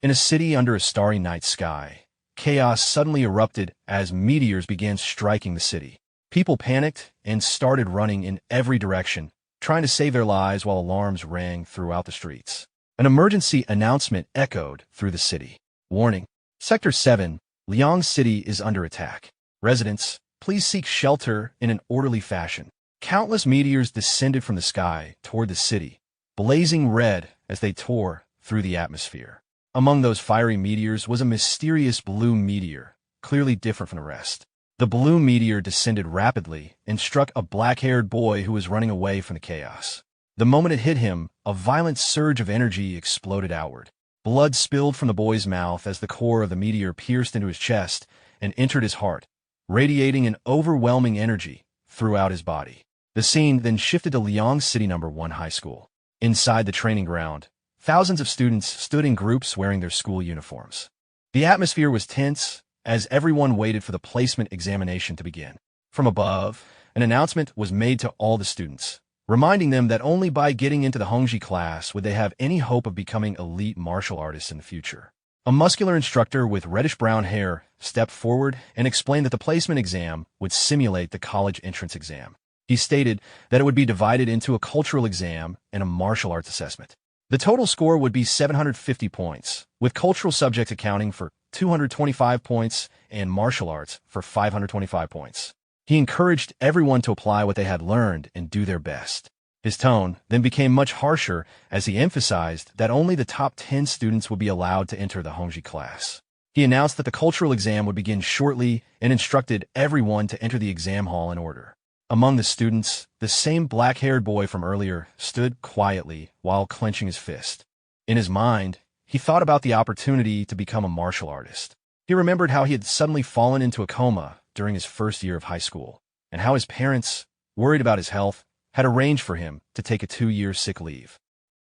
In a city under a starry night sky, chaos suddenly erupted as meteors began striking the city. People panicked and started running in every direction, trying to save their lives while alarms rang throughout the streets. An emergency announcement echoed through the city. Warning: Sector 7, Liang City is under attack. Residents, please seek shelter in an orderly fashion. Countless meteors descended from the sky toward the city, blazing red as they tore through the atmosphere. Among those fiery meteors was a mysterious blue meteor, clearly different from the rest. The blue meteor descended rapidly and struck a black-haired boy who was running away from the chaos. The moment it hit him, a violent surge of energy exploded outward. Blood spilled from the boy's mouth as the core of the meteor pierced into his chest and entered his heart, radiating an overwhelming energy throughout his body. The scene then shifted to Liang City No. 1 High School. Inside the training ground, thousands of students stood in groups wearing their school uniforms. The atmosphere was tense as everyone waited for the placement examination to begin. From above, an announcement was made to all the students, reminding them that only by getting into the Hongji class would they have any hope of becoming elite martial artists in the future. A muscular instructor with reddish-brown hair stepped forward and explained that the placement exam would simulate the college entrance exam. He stated that it would be divided into a cultural exam and a martial arts assessment. The total score would be 750 points, with cultural subjects accounting for 225 points and martial arts for 525 points. He encouraged everyone to apply what they had learned and do their best. His tone then became much harsher as he emphasized that only the top 10 students would be allowed to enter the Hongji class. He announced that the cultural exam would begin shortly and instructed everyone to enter the exam hall in order. Among the students, the same black-haired boy from earlier stood quietly while clenching his fist. In his mind, he thought about the opportunity to become a martial artist. He remembered how he had suddenly fallen into a coma during his first year of high school, and how his parents, worried about his health, had arranged for him to take a 2-year sick leave.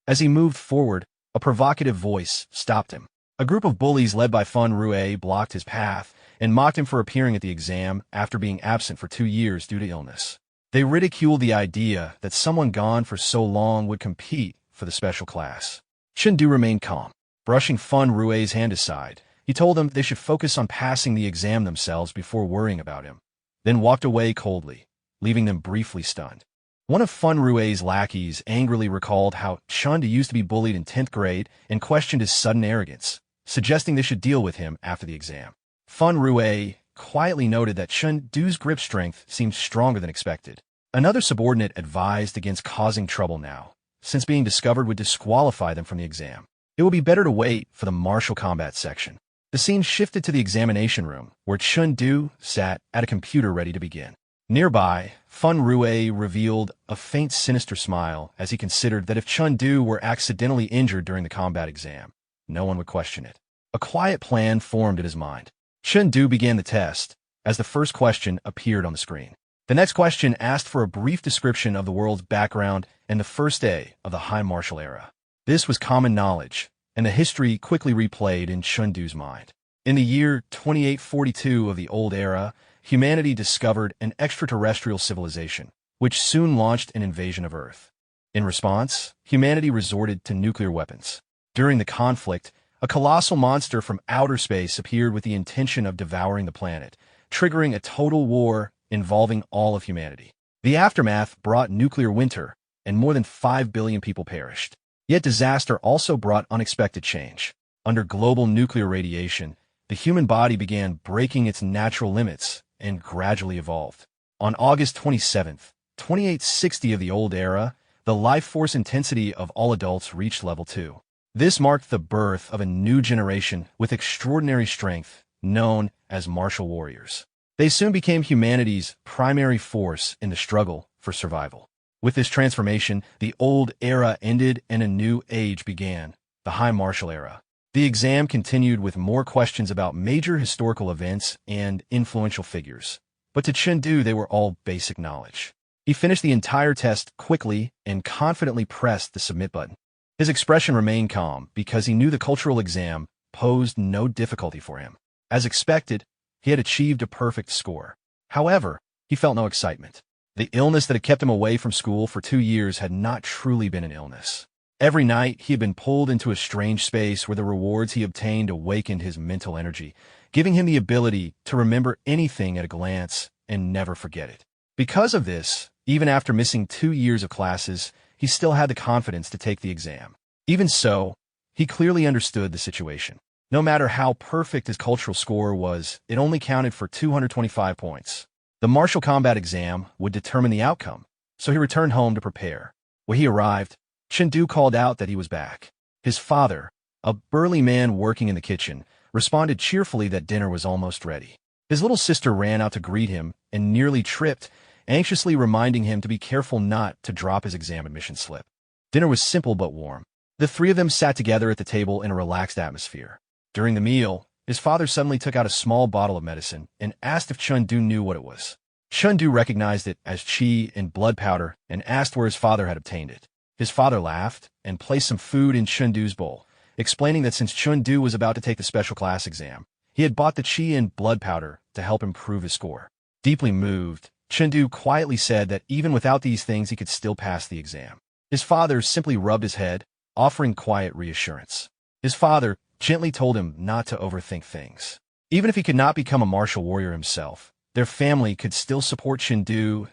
As he moved forward, a provocative voice stopped him. A group of bullies led by Fun Rue blocked his path and mocked him for appearing at the exam after being absent for 2 years due to illness. They ridiculed the idea that someone gone for so long would compete for the special class. Chen remained calm. Brushing Fun Rue's hand aside, he told them they should focus on passing the exam themselves before worrying about him, then walked away coldly, leaving them briefly stunned. One of Fun Rue's lackeys angrily recalled how Chen used to be bullied in 10th grade and questioned his sudden arrogance, suggesting they should deal with him after the exam. Fun Rue quietly noted that Chen Du's grip strength seemed stronger than expected. Another subordinate advised against causing trouble now, since being discovered would disqualify them from the exam. It would be better to wait for the martial combat section. The scene shifted to the examination room, where Chen Du sat at a computer ready to begin. Nearby, Fun Rue revealed a faint sinister smile as he considered that if Chen Du were accidentally injured during the combat exam, no one would question it. A quiet plan formed in his mind. Chen Du began the test as the first question appeared on the screen. The next question asked for a brief description of the world's background and the first day of the High Martial Era. This was common knowledge, and the history quickly replayed in Chen Du's mind. In the year 2842 of the Old Era, humanity discovered an extraterrestrial civilization, which soon launched an invasion of Earth. In response, humanity resorted to nuclear weapons. During the conflict, a colossal monster from outer space appeared with the intention of devouring the planet, triggering a total war involving all of humanity. The aftermath brought nuclear winter, and more than 5 billion people perished. Yet disaster also brought unexpected change. Under global nuclear radiation, the human body began breaking its natural limits and gradually evolved. On August 27, 2860 of the Old Era, the life force intensity of all adults reached level 2. This marked the birth of a new generation with extraordinary strength, known as martial warriors. They soon became humanity's primary force in the struggle for survival. With this transformation, the Old Era ended and a new age began, the High Martial Era. The exam continued with more questions about major historical events and influential figures. But to Chen Du, they were all basic knowledge. He finished the entire test quickly and confidently pressed the submit button. His expression remained calm because he knew the cultural exam posed no difficulty for him. As expected, he had achieved a perfect score. However, he felt no excitement. The illness that had kept him away from school for 2 years had not truly been an illness. Every night, he had been pulled into a strange space where the rewards he obtained awakened his mental energy, giving him the ability to remember anything at a glance and never forget it. Because of this, even after missing 2 years of classes, he still had the confidence to take the exam. Even so, he clearly understood the situation. No matter how perfect his cultural score was, it only counted for 225 points. The martial combat exam would determine the outcome, so he returned home to prepare. When he arrived, Chen called out that he was back. His father, a burly man working in the kitchen, responded cheerfully that dinner was almost ready. His little sister ran out to greet him and nearly tripped, anxiously reminding him to be careful not to drop his exam admission slip. Dinner was simple but warm. The three of them sat together at the table in a relaxed atmosphere. During the meal, his father suddenly took out a small bottle of medicine and asked if Chen knew what it was. Chen recognized it as qi and blood powder and asked where his father had obtained it. His father laughed and placed some food in Chen bowl, explaining that since Chen was about to take the special class exam, he had bought the qi and blood powder to help improve his score. Deeply moved, Chen quietly said that even without these things he could still pass the exam. His father simply rubbed his head, offering quiet reassurance. His father gently told him not to overthink things. Even if he could not become a martial warrior himself, their family could still support Chen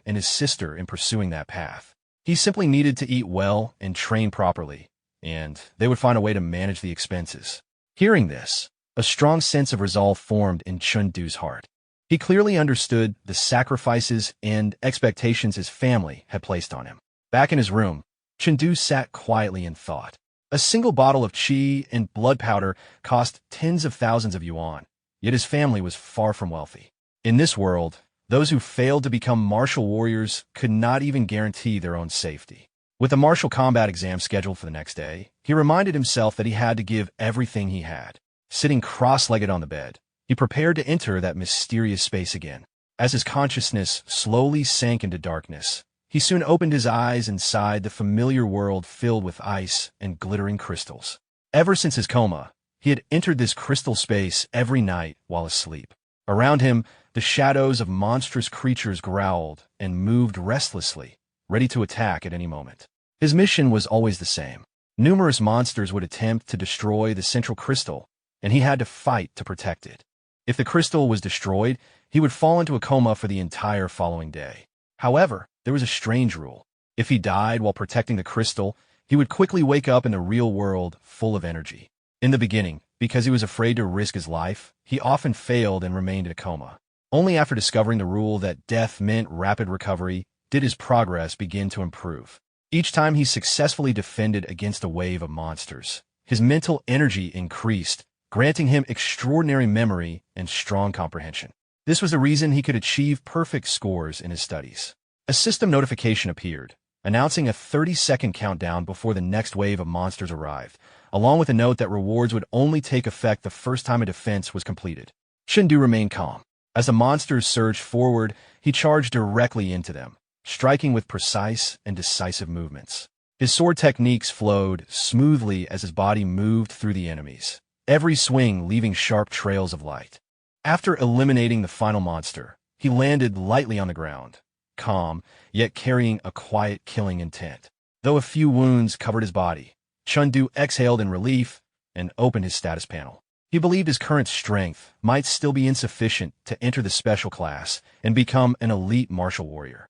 and his sister in pursuing that path. He simply needed to eat well and train properly, and they would find a way to manage the expenses. Hearing this, a strong sense of resolve formed in Chen heart. He clearly understood the sacrifices and expectations his family had placed on him. Back in his room, Chen sat quietly in thought. A single bottle of qi and blood powder cost tens of thousands of yuan, yet his family was far from wealthy. In this world, those who failed to become martial warriors could not even guarantee their own safety. With the martial combat exam scheduled for the next day, he reminded himself that he had to give everything he had. Sitting cross-legged on the bed, he prepared to enter that mysterious space again. As his consciousness slowly sank into darkness, he soon opened his eyes inside the familiar world filled with ice and glittering crystals. Ever since his coma, he had entered this crystal space every night while asleep. Around him, the shadows of monstrous creatures growled and moved restlessly, ready to attack at any moment. His mission was always the same. Numerous monsters would attempt to destroy the central crystal, and he had to fight to protect it. If the crystal was destroyed, he would fall into a coma for the entire following day. However, there was a strange rule. If he died while protecting the crystal, he would quickly wake up in the real world full of energy. In the beginning, because he was afraid to risk his life, he often failed and remained in a coma. Only after discovering the rule that death meant rapid recovery did his progress begin to improve. Each time he successfully defended against a wave of monsters, his mental energy increased, granting him extraordinary memory and strong comprehension. This was the reason he could achieve perfect scores in his studies. A system notification appeared, announcing a 30-second countdown before the next wave of monsters arrived, along with a note that rewards would only take effect the first time a defense was completed. Chen remained calm. As the monsters surged forward, he charged directly into them, striking with precise and decisive movements. His sword techniques flowed smoothly as his body moved through the enemies, every swing leaving sharp trails of light. After eliminating the final monster, he landed lightly on the ground, calm, yet carrying a quiet killing intent. Though a few wounds covered his body, Chen exhaled in relief and opened his status panel. He believed his current strength might still be insufficient to enter the special class and become an elite martial warrior.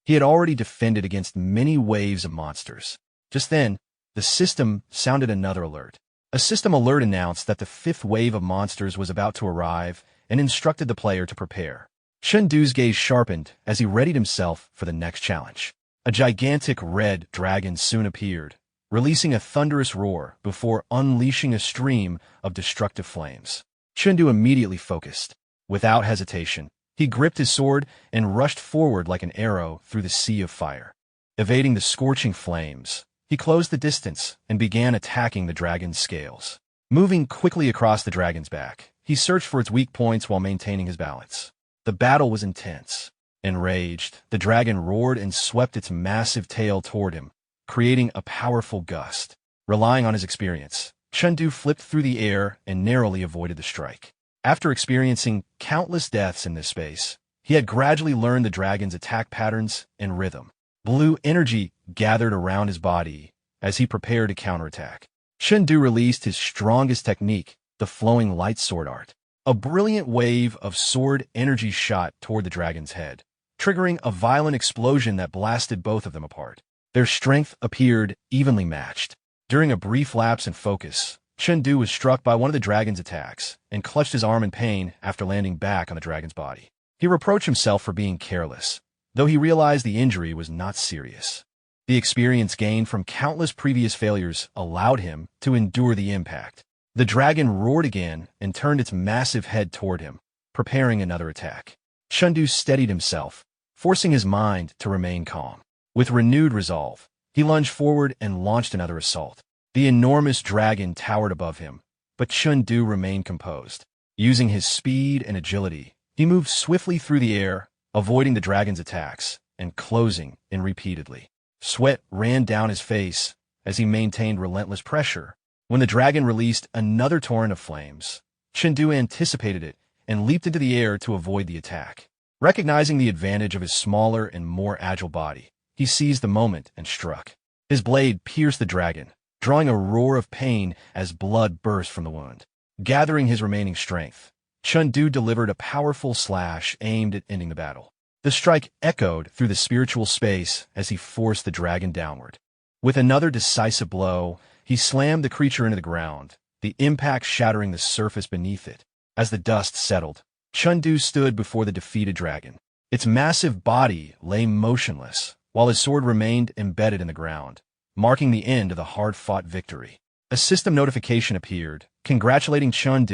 He had already defended against many waves of monsters. Just then, the system sounded another alert. A system alert announced that the fifth wave of monsters was about to arrive and instructed the player to prepare. Chen gaze sharpened as he readied himself for the next challenge. A gigantic red dragon soon appeared, releasing a thunderous roar before unleashing a stream of destructive flames. Chen immediately focused. Without hesitation, he gripped his sword and rushed forward like an arrow through the sea of fire. Evading the scorching flames, he closed the distance and began attacking the dragon's scales. Moving quickly across the dragon's back, he searched for its weak points while maintaining his balance. The battle was intense. Enraged, the dragon roared and swept its massive tail toward him, creating a powerful gust. Relying on his experience, Chen flipped through the air and narrowly avoided the strike. After experiencing countless deaths in this space, he had gradually learned the dragon's attack patterns and rhythm. Blue energy gathered around his body, as he prepared to counterattack. Chen released his strongest technique, the flowing light sword art. A brilliant wave of sword energy shot toward the dragon's head, triggering a violent explosion that blasted both of them apart. Their strength appeared evenly matched. During a brief lapse in focus, Chen was struck by one of the dragon's attacks and clutched his arm in pain after landing back on the dragon's body. He reproached himself for being careless, though he realized the injury was not serious. The experience gained from countless previous failures allowed him to endure the impact. The dragon roared again and turned its massive head toward him, preparing another attack. Chen steadied himself, forcing his mind to remain calm. With renewed resolve, he lunged forward and launched another assault. The enormous dragon towered above him, but Chen remained composed. Using his speed and agility, he moved swiftly through the air, avoiding the dragon's attacks and closing in repeatedly. Sweat ran down his face as he maintained relentless pressure. When the dragon released another torrent of flames, Chen anticipated it and leaped into the air to avoid the attack. Recognizing the advantage of his smaller and more agile body, he seized the moment and struck. His blade pierced the dragon, drawing a roar of pain as blood burst from the wound. Gathering his remaining strength, Chen delivered a powerful slash aimed at ending the battle. The strike echoed through the spiritual space as he forced the dragon downward. With another decisive blow, he slammed the creature into the ground, the impact shattering the surface beneath it. As the dust settled, Chen stood before the defeated dragon. Its massive body lay motionless, while his sword remained embedded in the ground, marking the end of the hard-fought victory. A system notification appeared, congratulating Chen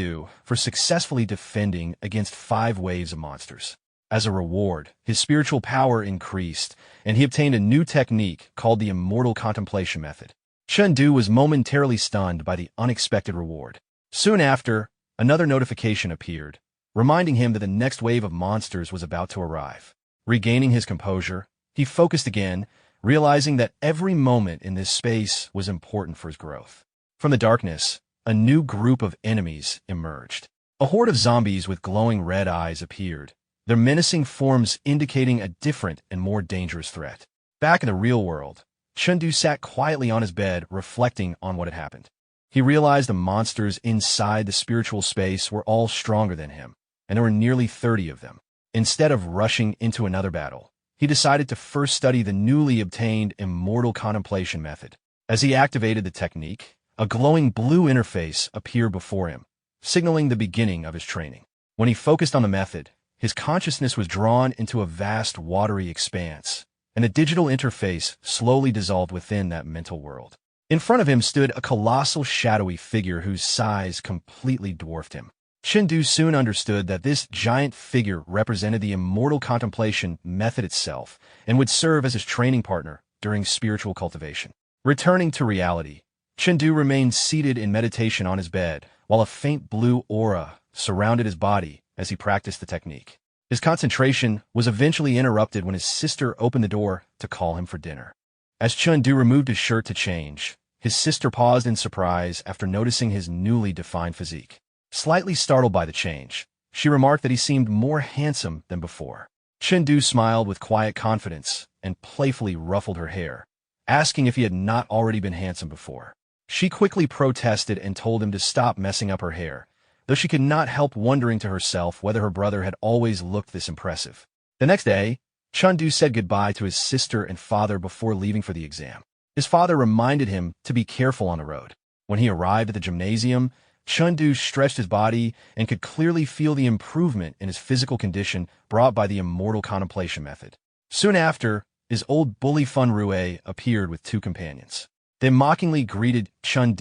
for successfully defending against 5 waves of monsters. As a reward, his spiritual power increased, and he obtained a new technique called the Immortal Contemplation Method. Chen was momentarily stunned by the unexpected reward. Soon after, another notification appeared, reminding him that the next wave of monsters was about to arrive. Regaining his composure, he focused again, realizing that every moment in this space was important for his growth. From the darkness, a new group of enemies emerged. A horde of zombies with glowing red eyes appeared, their menacing forms indicating a different and more dangerous threat. Back in the real world, Chen sat quietly on his bed, reflecting on what had happened. He realized the monsters inside the spiritual space were all stronger than him, and there were nearly 30 of them. Instead of rushing into another battle, he decided to first study the newly obtained Immortal Contemplation Method. As he activated the technique, a glowing blue interface appeared before him, signaling the beginning of his training. When he focused on the method, his consciousness was drawn into a vast watery expanse, and the digital interface slowly dissolved within that mental world. In front of him stood a colossal shadowy figure whose size completely dwarfed him. Chen soon understood that this giant figure represented the Immortal Contemplation Method itself and would serve as his training partner during spiritual cultivation. Returning to reality, Chen remained seated in meditation on his bed, while a faint blue aura surrounded his body as he practiced the technique. His concentration was eventually interrupted when his sister opened the door to call him for dinner. As Chen removed his shirt to change, his sister paused in surprise after noticing his newly defined physique. Slightly startled by the change, she remarked that he seemed more handsome than before. Chen smiled with quiet confidence and playfully ruffled her hair, asking if he had not already been handsome before. She quickly protested and told him to stop messing up her hair, though she could not help wondering to herself whether her brother had always looked this impressive. The next day, Chen said goodbye to his sister and father before leaving for the exam. His father reminded him to be careful on the road. When he arrived at the gymnasium, Chen stretched his body and could clearly feel the improvement in his physical condition brought by the Immortal Contemplation Method. Soon after, his old bully Fun Rue appeared with 2 companions. They mockingly greeted Chen,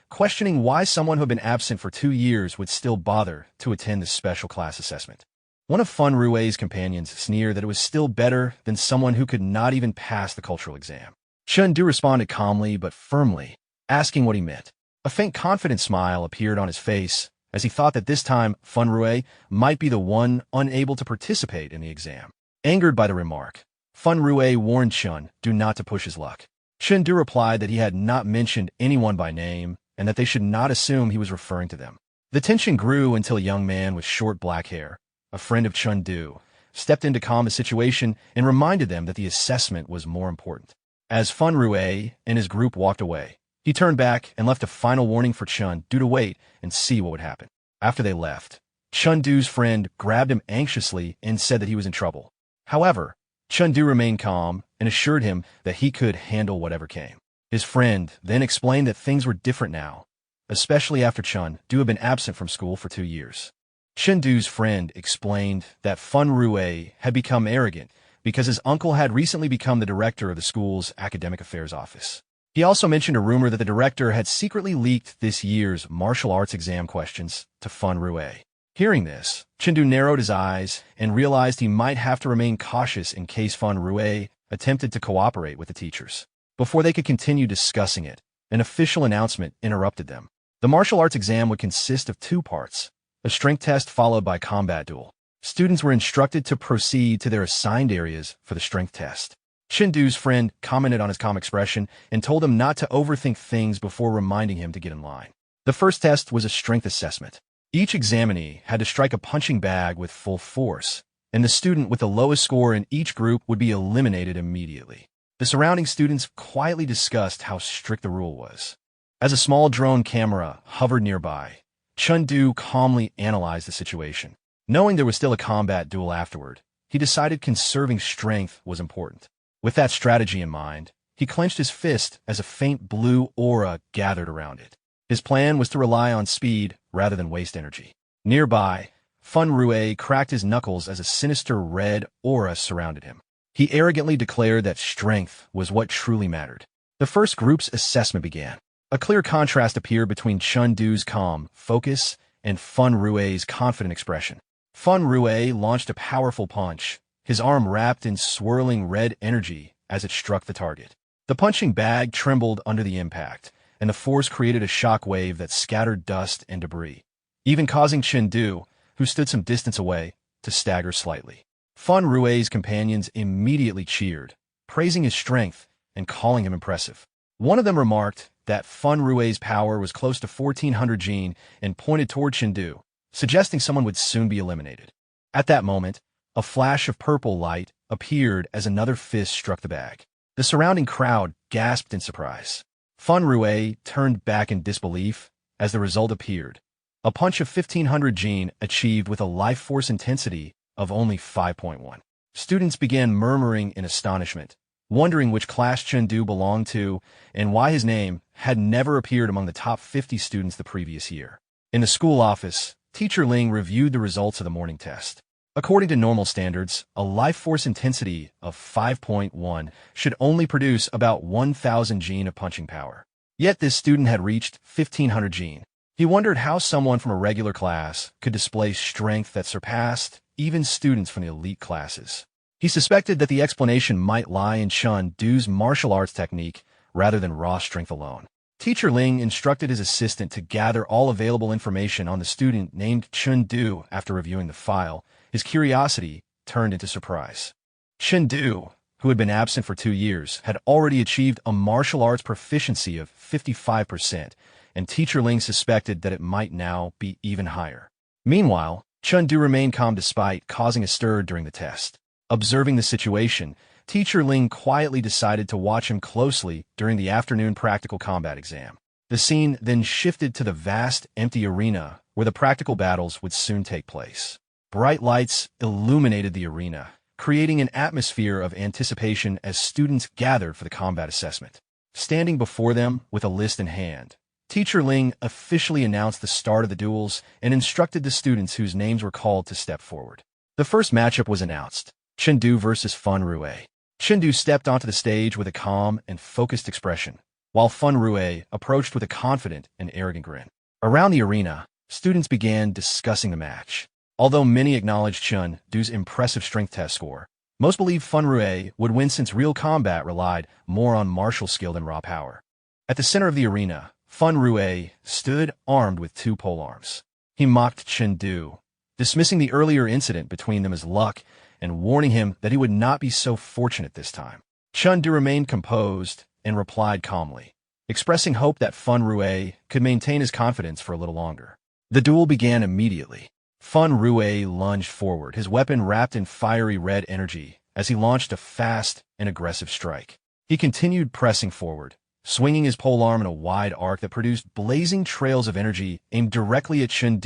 questioning why someone who had been absent for 2 years would still bother to attend this special class assessment. One of Fun Rue's companions sneered that it was still better than someone who could not even pass the cultural exam. Chen responded calmly but firmly, asking what he meant. A faint confident smile appeared on his face as he thought that this time Fun Rue might be the one unable to participate in the exam. Angered by the remark, Fun Rue warned Chen not to push his luck. Chen replied that he had not mentioned anyone by name and that they should not assume he was referring to them. The tension grew until a young man with short black hair, a friend of Chen stepped in to calm the situation and reminded them that the assessment was more important. As Fun Rue and his group walked away, he turned back and left a final warning for Chen Du to wait and see what would happen. After they left, Chen Du's friend grabbed him anxiously and said that he was in trouble. However, Chen Du remained calm and assured him that he could handle whatever came. His friend then explained that things were different now, especially after Chen Du had been absent from school for 2 years. Chen Du's friend explained that Fun Rue had become arrogant because his uncle had recently become the director of the school's academic affairs office. He also mentioned a rumor that the director had secretly leaked this year's martial arts exam questions to Fun Rue. Hearing this, Chen Du narrowed his eyes and realized he might have to remain cautious in case Fun Rue attempted to cooperate with the teachers. Before they could continue discussing it, an official announcement interrupted them. The martial arts exam would consist of 2 parts, a strength test followed by combat duel. Students were instructed to proceed to their assigned areas for the strength test. Chen Du's friend commented on his calm expression and told him not to overthink things before reminding him to get in line. The first test was a strength assessment. Each examinee had to strike a punching bag with full force, and the student with the lowest score in each group would be eliminated immediately. The surrounding students quietly discussed how strict the rule was. As a small drone camera hovered nearby, Chen Du calmly analyzed the situation. Knowing there was still a combat duel afterward, he decided conserving strength was important. With that strategy in mind, he clenched his fist as a faint blue aura gathered around it. His plan was to rely on speed rather than waste energy. Nearby, Fun Rue cracked his knuckles as a sinister red aura surrounded him. He arrogantly declared that strength was what truly mattered. The first group's assessment began. A clear contrast appeared between Chen Du's calm focus and Fun Rue's confident expression. Fun Rue launched a powerful punch, his arm wrapped in swirling red energy as it struck the target. The punching bag trembled under the impact, and the force created a shock wave that scattered dust and debris, even causing Chen Du, who stood some distance away, to stagger slightly. Fun Rue's companions immediately cheered, praising his strength and calling him impressive. One of them remarked that Fun Rue's power was close to 1400 Jin and pointed toward Chen Du, suggesting someone would soon be eliminated. At that moment, a flash of purple light appeared as another fist struck the bag. The surrounding crowd gasped in surprise. Fun Rue turned back in disbelief as the result appeared. A punch of 1500 Jin achieved with a life force intensity of only 5.1. Students began murmuring in astonishment, wondering which class Chen Du belonged to and why his name had never appeared among the top 50 students the previous year. In the school office, Teacher Ling reviewed the results of the morning test. According to normal standards, a life force intensity of 5.1 should only produce about 1,000 Jin of punching power. Yet this student had reached 1,500 Jin. He wondered how someone from a regular class could display strength that surpassed even students from the elite classes. He suspected that the explanation might lie in Chen Du's martial arts technique rather than raw strength alone. Teacher Ling instructed his assistant to gather all available information on the student named Chen Du. After reviewing the file, his curiosity turned into surprise. Chen Du, who had been absent for 2 years, had already achieved a martial arts proficiency of 55%, and Teacher Ling suspected that it might now be even higher. Meanwhile, Chen Du remained calm despite causing a stir during the test. Observing the situation, Teacher Ling quietly decided to watch him closely during the afternoon practical combat exam. The scene then shifted to the vast, empty arena where the practical battles would soon take place. Bright lights illuminated the arena, creating an atmosphere of anticipation as students gathered for the combat assessment. Standing before them with a list in hand, Teacher Ling officially announced the start of the duels and instructed the students whose names were called to step forward. The first matchup was announced: Chen Du versus Fun Rue. Chen Du stepped onto the stage with a calm and focused expression, while Fun Rue approached with a confident and arrogant grin. Around the arena, students began discussing the match. Although many acknowledged Chen Du's impressive strength test score, most believed Fun Rue would win since real combat relied more on martial skill than raw power. At the center of the arena, Fun Rue stood armed with 2 polearms. He mocked Chen Du, dismissing the earlier incident between them as luck and warning him that he would not be so fortunate this time. Chen Du remained composed and replied calmly, expressing hope that Fun Rue could maintain his confidence for a little longer. The duel began immediately. Fun Rue lunged forward, his weapon wrapped in fiery red energy, as he launched a fast and aggressive strike. He continued pressing forward, swinging his polearm in a wide arc that produced blazing trails of energy aimed directly at Chen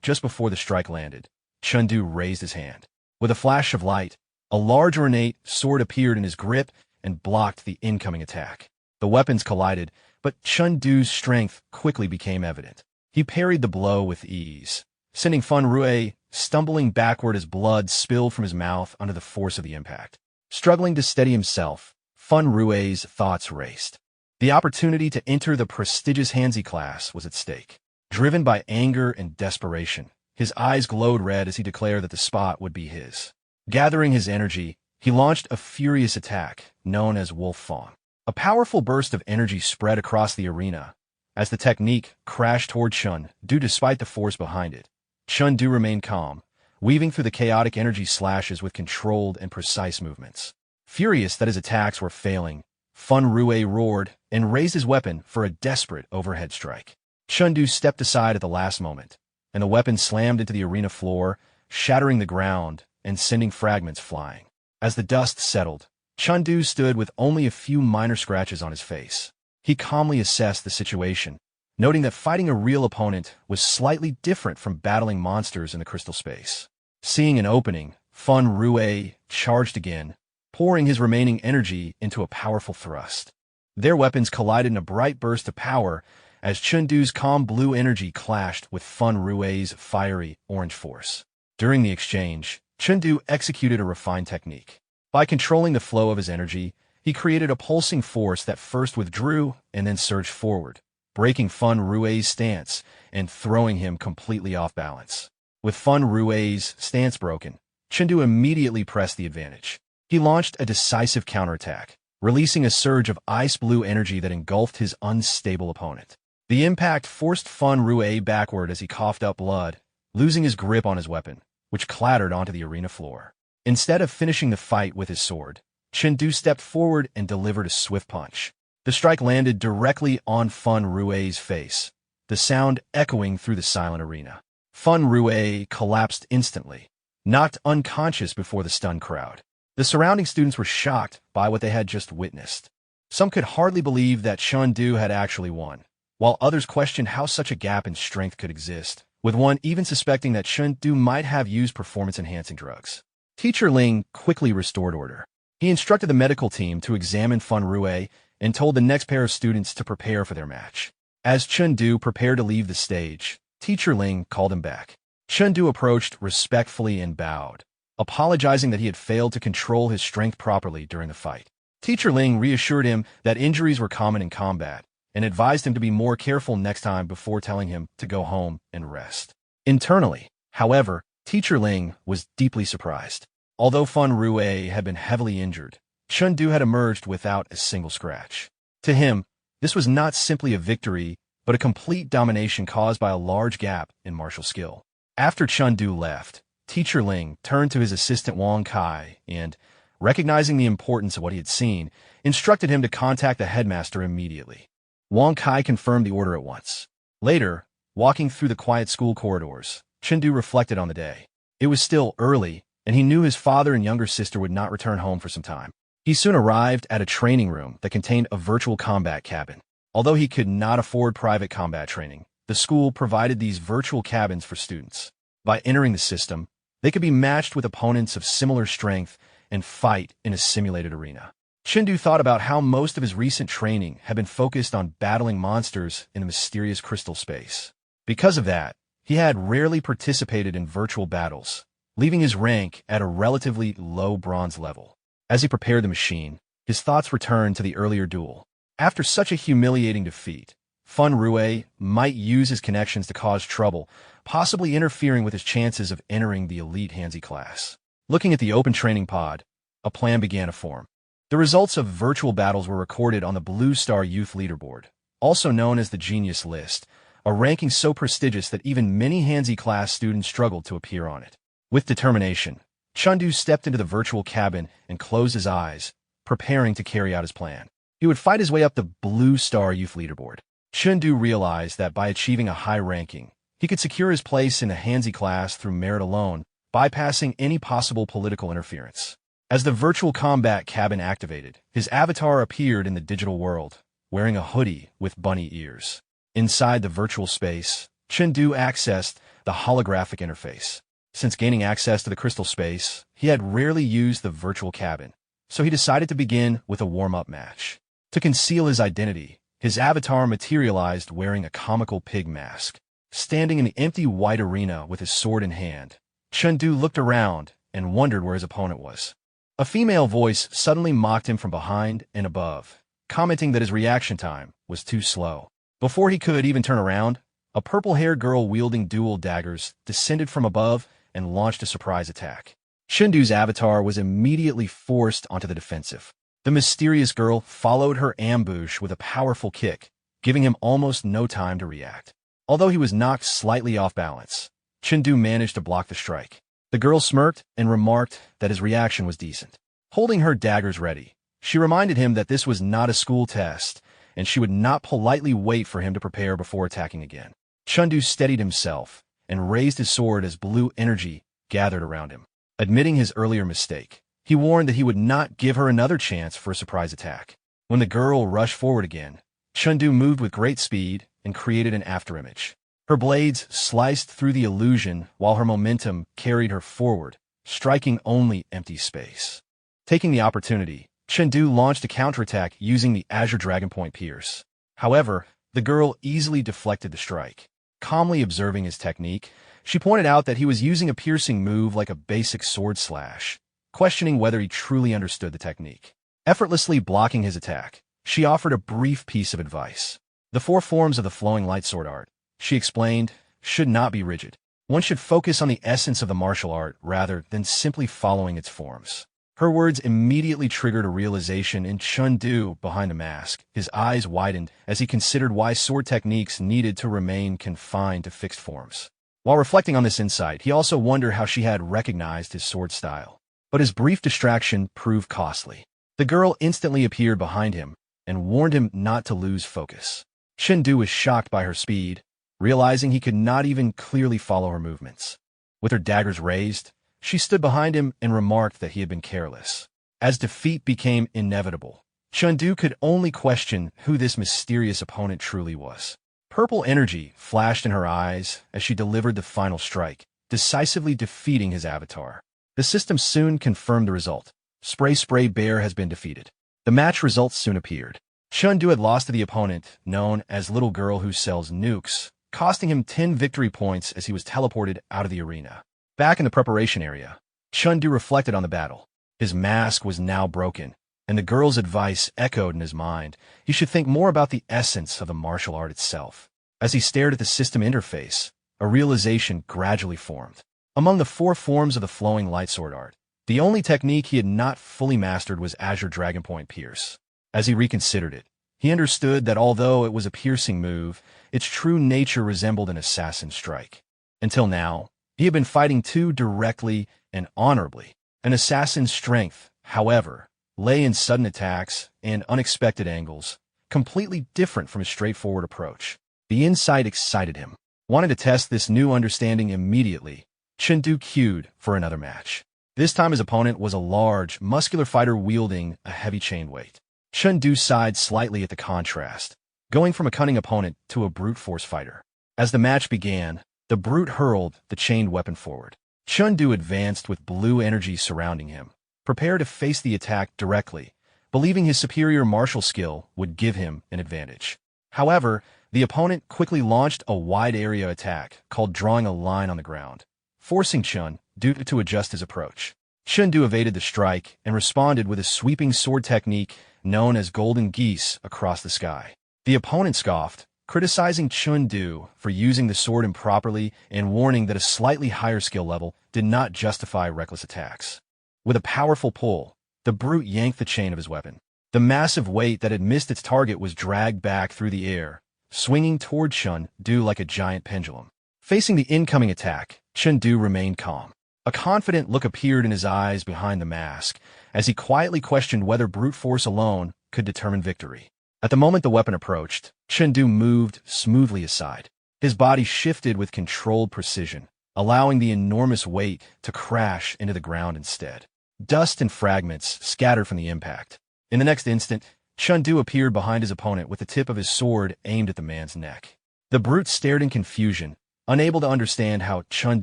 just before the strike landed. Chen raised his hand. With a flash of light, a large ornate sword appeared in his grip and blocked the incoming attack. The weapons collided, but Chen strength quickly became evident. He parried the blow with ease, sending Fan Rui stumbling backward as blood spilled from his mouth under the force of the impact. Struggling to steady himself, Fan Rui's thoughts raced. The opportunity to enter the prestigious Hanzi class was at stake. Driven by anger and desperation, his eyes glowed red as he declared that the spot would be his. Gathering his energy, he launched a furious attack, known as Wolf Fawn. A powerful burst of energy spread across the arena. As the technique crashed toward Chen despite the force behind it, Chen remained calm, weaving through the chaotic energy slashes with controlled and precise movements. Furious that his attacks were failing, Fan Rui roared and raised his weapon for a desperate overhead strike. Chen stepped aside at the last moment, and the weapon slammed into the arena floor, shattering the ground and sending fragments flying. As the dust settled, Chen stood with only a few minor scratches on his face. He calmly assessed the situation, noting that fighting a real opponent was slightly different from battling monsters in the crystal space. Seeing an opening, Fan Rui charged again, pouring his remaining energy into a powerful thrust. Their weapons collided in a bright burst of power as Chen calm blue energy clashed with Fan Rui's fiery orange force. During the exchange, Chen executed a refined technique. By controlling the flow of his energy, he created a pulsing force that first withdrew and then surged forward, breaking Fan Rui's stance and throwing him completely off balance. With Fan Rui's stance broken, Chen immediately pressed the advantage. He launched a decisive counterattack, releasing a surge of ice-blue energy that engulfed his unstable opponent. The impact forced Fan Rui backward as he coughed up blood, losing his grip on his weapon, which clattered onto the arena floor. Instead of finishing the fight with his sword, Chen stepped forward and delivered a swift punch. The strike landed directly on Fan Rui's face, the sound echoing through the silent arena. Fan Rui collapsed instantly, knocked unconscious before the stunned crowd. The surrounding students were shocked by what they had just witnessed. Some could hardly believe that Chen had actually won, while others questioned how such a gap in strength could exist, with one even suspecting that Chen might have used performance-enhancing drugs. Teacher Ling quickly restored order. He instructed the medical team to examine Fan Rui and told the next pair of students to prepare for their match. As Chen prepared to leave the stage, Teacher Ling called him back. Chen approached respectfully and bowed, apologizing that he had failed to control his strength properly during the fight. Teacher Ling reassured him that injuries were common in combat and advised him to be more careful next time before telling him to go home and rest. Internally, however, Teacher Ling was deeply surprised. Although Fan Rui had been heavily injured, Chen had emerged without a single scratch. To him, this was not simply a victory, but a complete domination caused by a large gap in martial skill. After Chen left, Teacher Ling turned to his assistant Wang Kai and, recognizing the importance of what he had seen, instructed him to contact the headmaster immediately. Wang Kai confirmed the order at once. Later, walking through the quiet school corridors, Chen reflected on the day. It was still early, and he knew his father and younger sister would not return home for some time. He soon arrived at a training room that contained a virtual combat cabin. Although he could not afford private combat training, the school provided these virtual cabins for students. By entering the system, they could be matched with opponents of similar strength and fight in a simulated arena. Chen thought about how most of his recent training had been focused on battling monsters in the mysterious crystal space. Because of that, he had rarely participated in virtual battles, leaving his rank at a relatively low bronze level. As he prepared the machine, his thoughts returned to the earlier duel. After such a humiliating defeat, Fan Rui might use his connections to cause trouble, possibly interfering with his chances of entering the elite Hanzi class. Looking at the open training pod, a plan began to form. The results of virtual battles were recorded on the Blue Star Youth Leaderboard, also known as the Genius List, a ranking so prestigious that even many Hanzi class students struggled to appear on it. With determination, Chen stepped into the virtual cabin and closed his eyes, preparing to carry out his plan. He would fight his way up the Blue Star Youth Leaderboard. Chen realized that by achieving a high ranking, he could secure his place in the Hanzi class through merit alone, bypassing any possible political interference. As the virtual combat cabin activated, his avatar appeared in the digital world, wearing a hoodie with bunny ears. Inside the virtual space, Chen accessed the holographic interface. Since gaining access to the crystal space, he had rarely used the virtual cabin, so he decided to begin with a warm-up match. To conceal his identity, his avatar materialized wearing a comical pig mask. Standing in the empty white arena with his sword in hand, Chen looked around and wondered where his opponent was. A female voice suddenly mocked him from behind and above, commenting that his reaction time was too slow. Before he could even turn around, a purple-haired girl wielding dual daggers descended from above and launched a surprise attack. Chen's avatar was immediately forced onto the defensive. The mysterious girl followed her ambush with a powerful kick, giving him almost no time to react. Although he was knocked slightly off balance, Chen managed to block the strike. The girl smirked and remarked that his reaction was decent. Holding her daggers ready, she reminded him that this was not a school test, and she would not politely wait for him to prepare before attacking again. Chen steadied himself and raised his sword as blue energy gathered around him. Admitting his earlier mistake, he warned that he would not give her another chance for a surprise attack. When the girl rushed forward again, Chen moved with great speed and created an afterimage. Her blades sliced through the illusion while her momentum carried her forward, striking only empty space. Taking the opportunity, Chen launched a counterattack using the Azure Dragon Point Pierce. However, the girl easily deflected the strike. Calmly observing his technique, she pointed out that he was using a piercing move like a basic sword slash, questioning whether he truly understood the technique. Effortlessly blocking his attack, she offered a brief piece of advice. The 4 forms of the flowing light sword art, she explained, should not be rigid. One should focus on the essence of the martial art rather than simply following its forms. Her words immediately triggered a realization in Chen behind the mask. His eyes widened as he considered why sword techniques needed to remain confined to fixed forms. While reflecting on this insight, he also wondered how she had recognized his sword style. But his brief distraction proved costly. The girl instantly appeared behind him and warned him not to lose focus. Chen was shocked by her speed, realizing he could not even clearly follow her movements. With her daggers raised, she stood behind him and remarked that he had been careless. As defeat became inevitable, Chen could only question who this mysterious opponent truly was. Purple energy flashed in her eyes as she delivered the final strike, decisively defeating his avatar. The system soon confirmed the result. Spray Bear has been defeated. The match results soon appeared. Chen had lost to the opponent, known as Little Girl Who Sells Nukes, costing him 10 victory points as he was teleported out of the arena. Back in the preparation area, Chen reflected on the battle. His mask was now broken, and the girl's advice echoed in his mind. He should think more about the essence of the martial art itself. As he stared at the system interface, a realization gradually formed. Among the 4 forms of the flowing light sword art, the only technique he had not fully mastered was Azure Dragon Point Pierce. As he reconsidered it, he understood that although it was a piercing move, its true nature resembled an assassin strike. Until now, he had been fighting too directly and honorably. An assassin's strength, however, lay in sudden attacks and unexpected angles, completely different from his straightforward approach. The insight excited him. Wanting to test this new understanding immediately, Chen queued for another match. This time his opponent was a large, muscular fighter wielding a heavy chain weight. Chen sighed slightly at the contrast, going from a cunning opponent to a brute force fighter. As the match began, the brute hurled the chained weapon forward. Chen advanced with blue energy surrounding him, prepared to face the attack directly, believing his superior martial skill would give him an advantage. However, the opponent quickly launched a wide-area attack called drawing a line on the ground, forcing Chen to adjust his approach. Chen evaded the strike and responded with a sweeping sword technique known as Golden Geese across the sky. The opponent scoffed, criticizing Chen for using the sword improperly and warning that a slightly higher skill level did not justify reckless attacks. With a powerful pull, the brute yanked the chain of his weapon. The massive weight that had missed its target was dragged back through the air, swinging toward Chen like a giant pendulum. Facing the incoming attack, Chen remained calm. A confident look appeared in his eyes behind the mask as he quietly questioned whether brute force alone could determine victory. At the moment the weapon approached, Chen moved smoothly aside. His body shifted with controlled precision, allowing the enormous weight to crash into the ground instead. dust and fragments scattered from the impact. In the next instant, Chen appeared behind his opponent with the tip of his sword aimed at the man's neck. The brute stared in confusion, unable to understand how Chen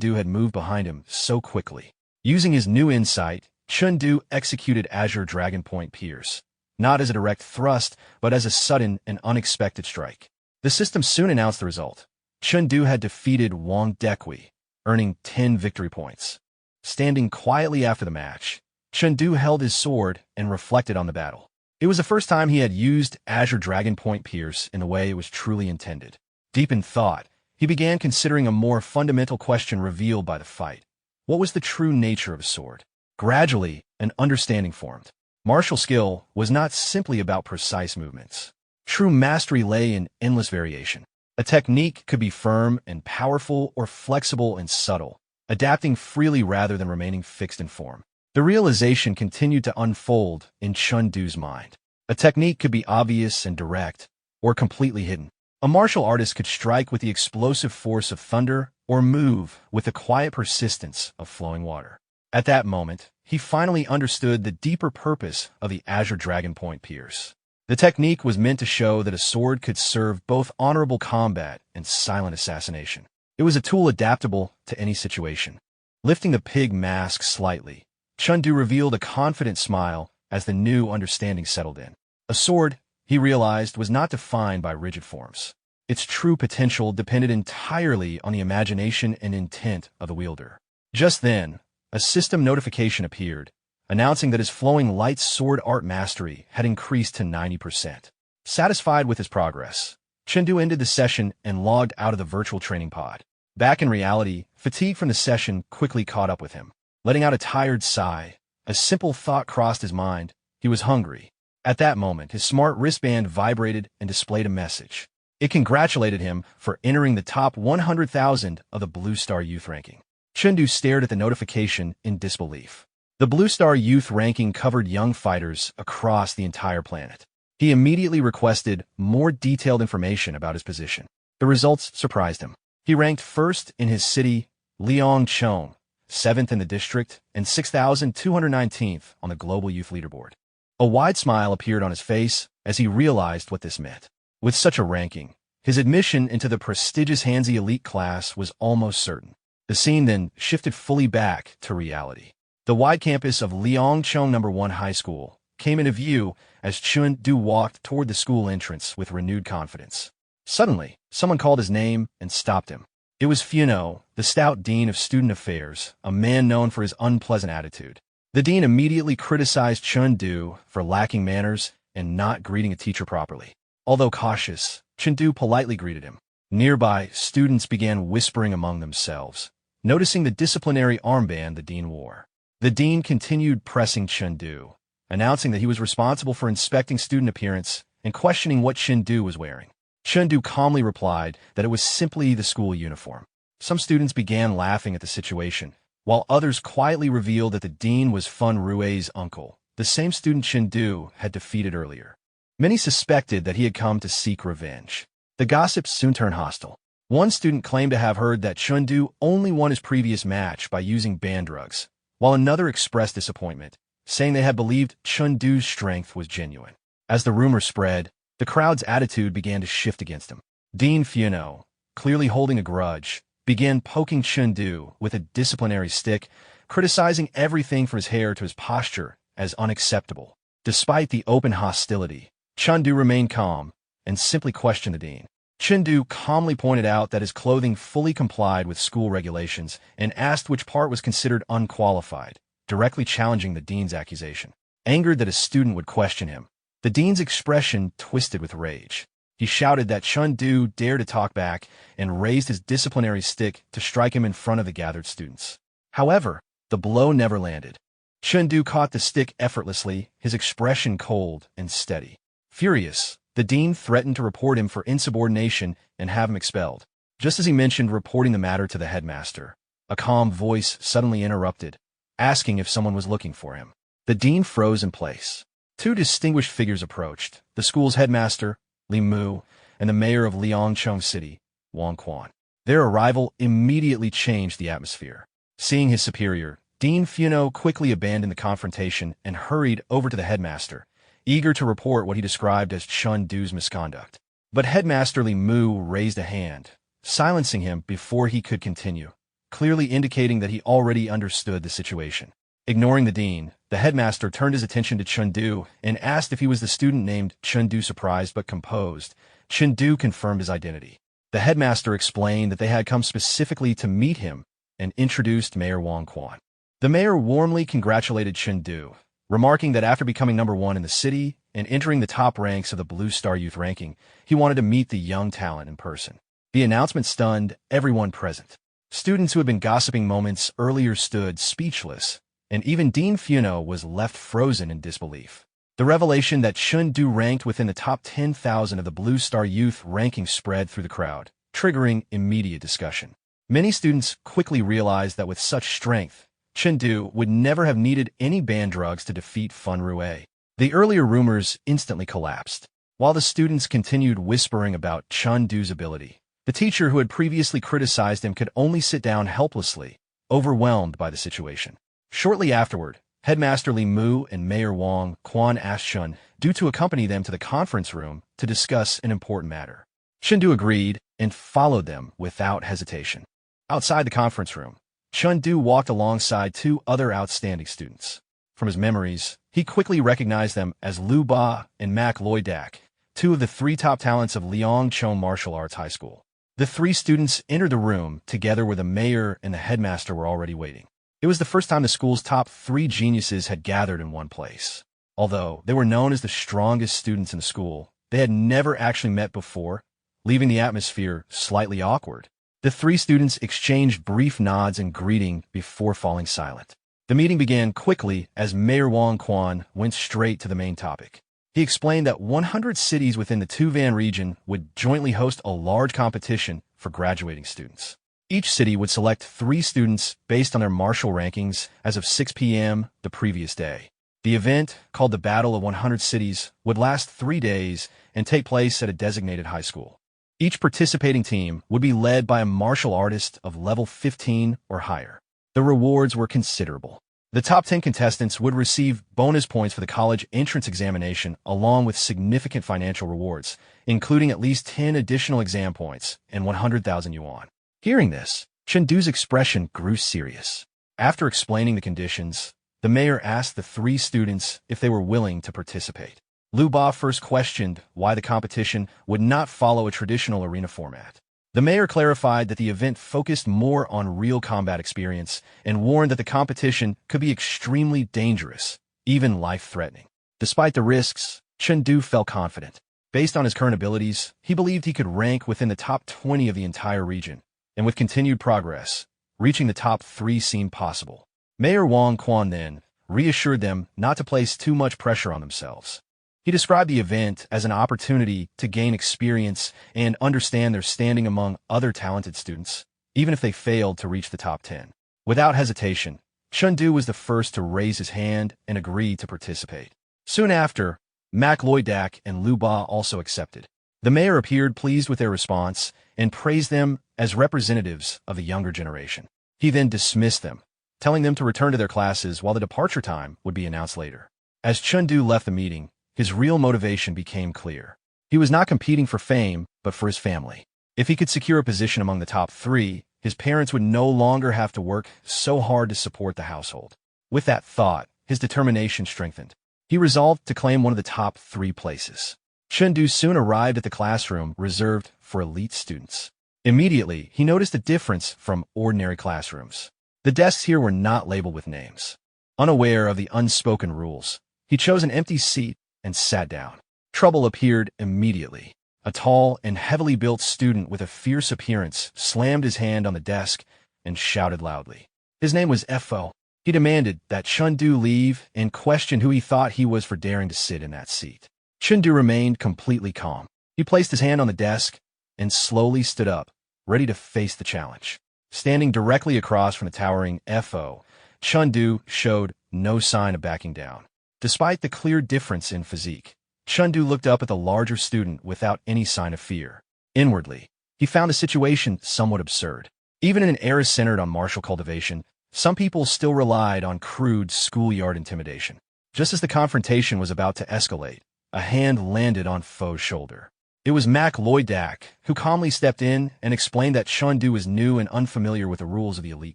had moved behind him so quickly. Using his new insight, Chen executed Azure Dragon Point Pierce, not as a direct thrust, but as a sudden and unexpected strike. The system soon announced the result. Chen had defeated Wang Dekui, earning 10 victory points. Standing quietly after the match, Chen held his sword and reflected on the battle. It was the first time he had used Azure Dragon Point Pierce in the way it was truly intended. Deep in thought, he began considering a more fundamental question revealed by the fight. What was the true nature of a sword? Gradually, an understanding formed. Martial skill was not simply about precise movements. True mastery lay in endless variation. A technique could be firm and powerful or flexible and subtle, adapting freely rather than remaining fixed in form. The realization continued to unfold in Chengdu's mind. A technique could be obvious and direct, or completely hidden. A martial artist could strike with the explosive force of thunder or move with the quiet persistence of flowing water. At that moment, he finally understood the deeper purpose of the Azure Dragon Point Pierce. The technique was meant to show that a sword could serve both honorable combat and silent assassination. It was a tool adaptable to any situation. Lifting the pig mask slightly, Chengdu revealed a confident smile as the new understanding settled in. A sword, he realized, was not defined by rigid forms. Its true potential depended entirely on the imagination and intent of the wielder. Just then, a system notification appeared, announcing that his flowing light sword art mastery had increased to 90%. Satisfied with his progress, Chengdu ended the session and logged out of the virtual training pod. Back in reality, fatigue from the session quickly caught up with him. Letting out a tired sigh, a simple thought crossed his mind. He was hungry. At that moment, his smart wristband vibrated and displayed a message. It congratulated him for entering the top 100,000 of the Blue Star Youth ranking. Chengdu stared at the notification in disbelief. The Blue Star Youth ranking covered young fighters across the entire planet. He immediately requested more detailed information about his position. The results surprised him. He ranked first in his city, Liangchong, 7th in the district, and 6,219th on the global youth leaderboard. A wide smile appeared on his face as he realized what this meant. With such a ranking, his admission into the prestigious Hanzi elite class was almost certain. The scene then shifted fully back to reality. The wide campus of Liangchong No. 1 High School came into view as Chengdu walked toward the school entrance with renewed confidence. Suddenly, someone called his name and stopped him. It was Funo, the stout dean of student affairs, a man known for his unpleasant attitude. The dean immediately criticized Chengdu for lacking manners and not greeting a teacher properly. Although cautious, Chengdu politely greeted him. Nearby, students began whispering among themselves, noticing the disciplinary armband the dean wore. The dean continued pressing Chengdu, announcing that he was responsible for inspecting student appearance and questioning what Chengdu was wearing. Chengdu calmly replied that it was simply the school uniform. Some students began laughing at the situation, while others quietly revealed that the dean was Fun Rue's uncle, the same student Chengdu had defeated earlier. Many suspected that he had come to seek revenge. The gossips soon turned hostile. One student claimed to have heard that Chengdu only won his previous match by using banned drugs, while another expressed disappointment, saying they had believed Chengdu's strength was genuine. As the rumor spread, the crowd's attitude began to shift against him. Dean Funo, clearly holding a grudge, began poking Chengdu with a disciplinary stick, criticizing everything from his hair to his posture as unacceptable. Despite the open hostility, Chengdu remained calm and simply questioned the dean. Chengdu calmly pointed out that his clothing fully complied with school regulations and asked which part was considered unqualified, directly challenging the dean's accusation. Angered that a student would question him, the dean's expression twisted with rage. He shouted that Chengdu dared to talk back and raised his disciplinary stick to strike him in front of the gathered students. However, the blow never landed. Chengdu caught the stick effortlessly, his expression cold and steady. Furious, the dean threatened to report him for insubordination and have him expelled. Just as he mentioned reporting the matter to the headmaster, a calm voice suddenly interrupted, asking if someone was looking for him. The dean froze in place. Two distinguished figures approached, the school's headmaster, Li Mu, and the mayor of Liangchong City, Wang Quan. Their arrival immediately changed the atmosphere. Seeing his superior, Dean Funo quickly abandoned the confrontation and hurried over to the headmaster, eager to report what he described as Chen Du's misconduct. But Headmaster Li Mu raised a hand, silencing him before he could continue, clearly indicating that he already understood the situation. Ignoring the dean, the headmaster turned his attention to Chen Du and asked if he was the student named Chen Du. Surprised but composed, Chen Du confirmed his identity. The headmaster explained that they had come specifically to meet him and introduced Mayor Wang Quan. The mayor warmly congratulated Chen Du, remarking that after becoming #1 in the city and entering the top ranks of the Blue Star Youth ranking, he wanted to meet the young talent in person. The announcement stunned everyone present. Students who had been gossiping moments earlier stood speechless, and even Dean Funo was left frozen in disbelief. The revelation that Chen Du ranked within the top 10,000 of the Blue Star Youth ranking spread through the crowd, triggering immediate discussion. Many students quickly realized that with such strength, Chen Du would never have needed any banned drugs to defeat Fun Rue. The earlier rumors instantly collapsed. While the students continued whispering about Chen Du's ability, the teacher who had previously criticized him could only sit down helplessly, overwhelmed by the situation. Shortly afterward, Headmaster Li Mu and Mayor Wang Quan asked Chen Du to accompany them to the conference room to discuss an important matter. Chen Du agreed and followed them without hesitation. Outside the conference room, Chen Du walked alongside 2 other outstanding students. From his memories, he quickly recognized them as Lu Ba and Mac Loidak, 2 of the 3 top talents of Liangchong Martial Arts High School. The 3 students entered the room together where the mayor and the headmaster were already waiting. It was the first time the school's top 3 geniuses had gathered in one place. Although they were known as the strongest students in the school, they had never actually met before, leaving the atmosphere slightly awkward. The 3 students exchanged brief nods and greeting before falling silent. The meeting began quickly as Mayor Wang Quan went straight to the main topic. He explained that 100 cities within the Tuvan region would jointly host a large competition for graduating students. Each city would select 3 students based on their martial rankings as of 6 p.m. the previous day. The event, called the Battle of 100 Cities, would last 3 days and take place at a designated high school. Each participating team would be led by a martial artist of level 15 or higher. The rewards were considerable. The top 10 contestants would receive bonus points for the college entrance examination along with significant financial rewards, including at least 10 additional exam points and 100,000 yuan. Hearing this, Chen Du's expression grew serious. After explaining the conditions, the mayor asked the 3 students if they were willing to participate. Lu Ba first questioned why the competition would not follow a traditional arena format. The mayor clarified that the event focused more on real combat experience and warned that the competition could be extremely dangerous, even life-threatening. Despite the risks, Chen Du felt confident. Based on his current abilities, he believed he could rank within the top 20 of the entire region, and with continued progress, reaching the top 3 seemed possible. Mayor Wang Quan then reassured them not to place too much pressure on themselves. He described the event as an opportunity to gain experience and understand their standing among other talented students, even if they failed to reach the top 10. Without hesitation, Chen Du was the first to raise his hand and agree to participate. Soon after, Mac Loidak and Lu Ba also accepted. The mayor appeared pleased with their response and praised them as representatives of the younger generation. He then dismissed them, telling them to return to their classes while the departure time would be announced later. As Chen Du left the meeting, his real motivation became clear. He was not competing for fame, but for his family. If he could secure a position among the top 3, his parents would no longer have to work so hard to support the household. With that thought, his determination strengthened. He resolved to claim one of the top 3 places. Chen Du soon arrived at the classroom reserved for elite students. Immediately, he noticed a difference from ordinary classrooms. The desks here were not labeled with names. Unaware of the unspoken rules, he chose an empty seat and sat down. Trouble appeared immediately. A tall and heavily built student with a fierce appearance slammed his hand on the desk and shouted loudly. His name was Fo. He demanded that Chen Du leave and questioned who he thought he was for daring to sit in that seat. Chen Du remained completely calm. He placed his hand on the desk and slowly stood up, ready to face the challenge. Standing directly across from the towering Fo, Chen Du showed no sign of backing down. Despite the clear difference in physique, Chen Du looked up at the larger student without any sign of fear. Inwardly, he found the situation somewhat absurd. Even in an era centered on martial cultivation, some people still relied on crude schoolyard intimidation. Just as the confrontation was about to escalate, a hand landed on Fo's shoulder. It was Mac Lloyd Dak, who calmly stepped in and explained that Chen Du was new and unfamiliar with the rules of the elite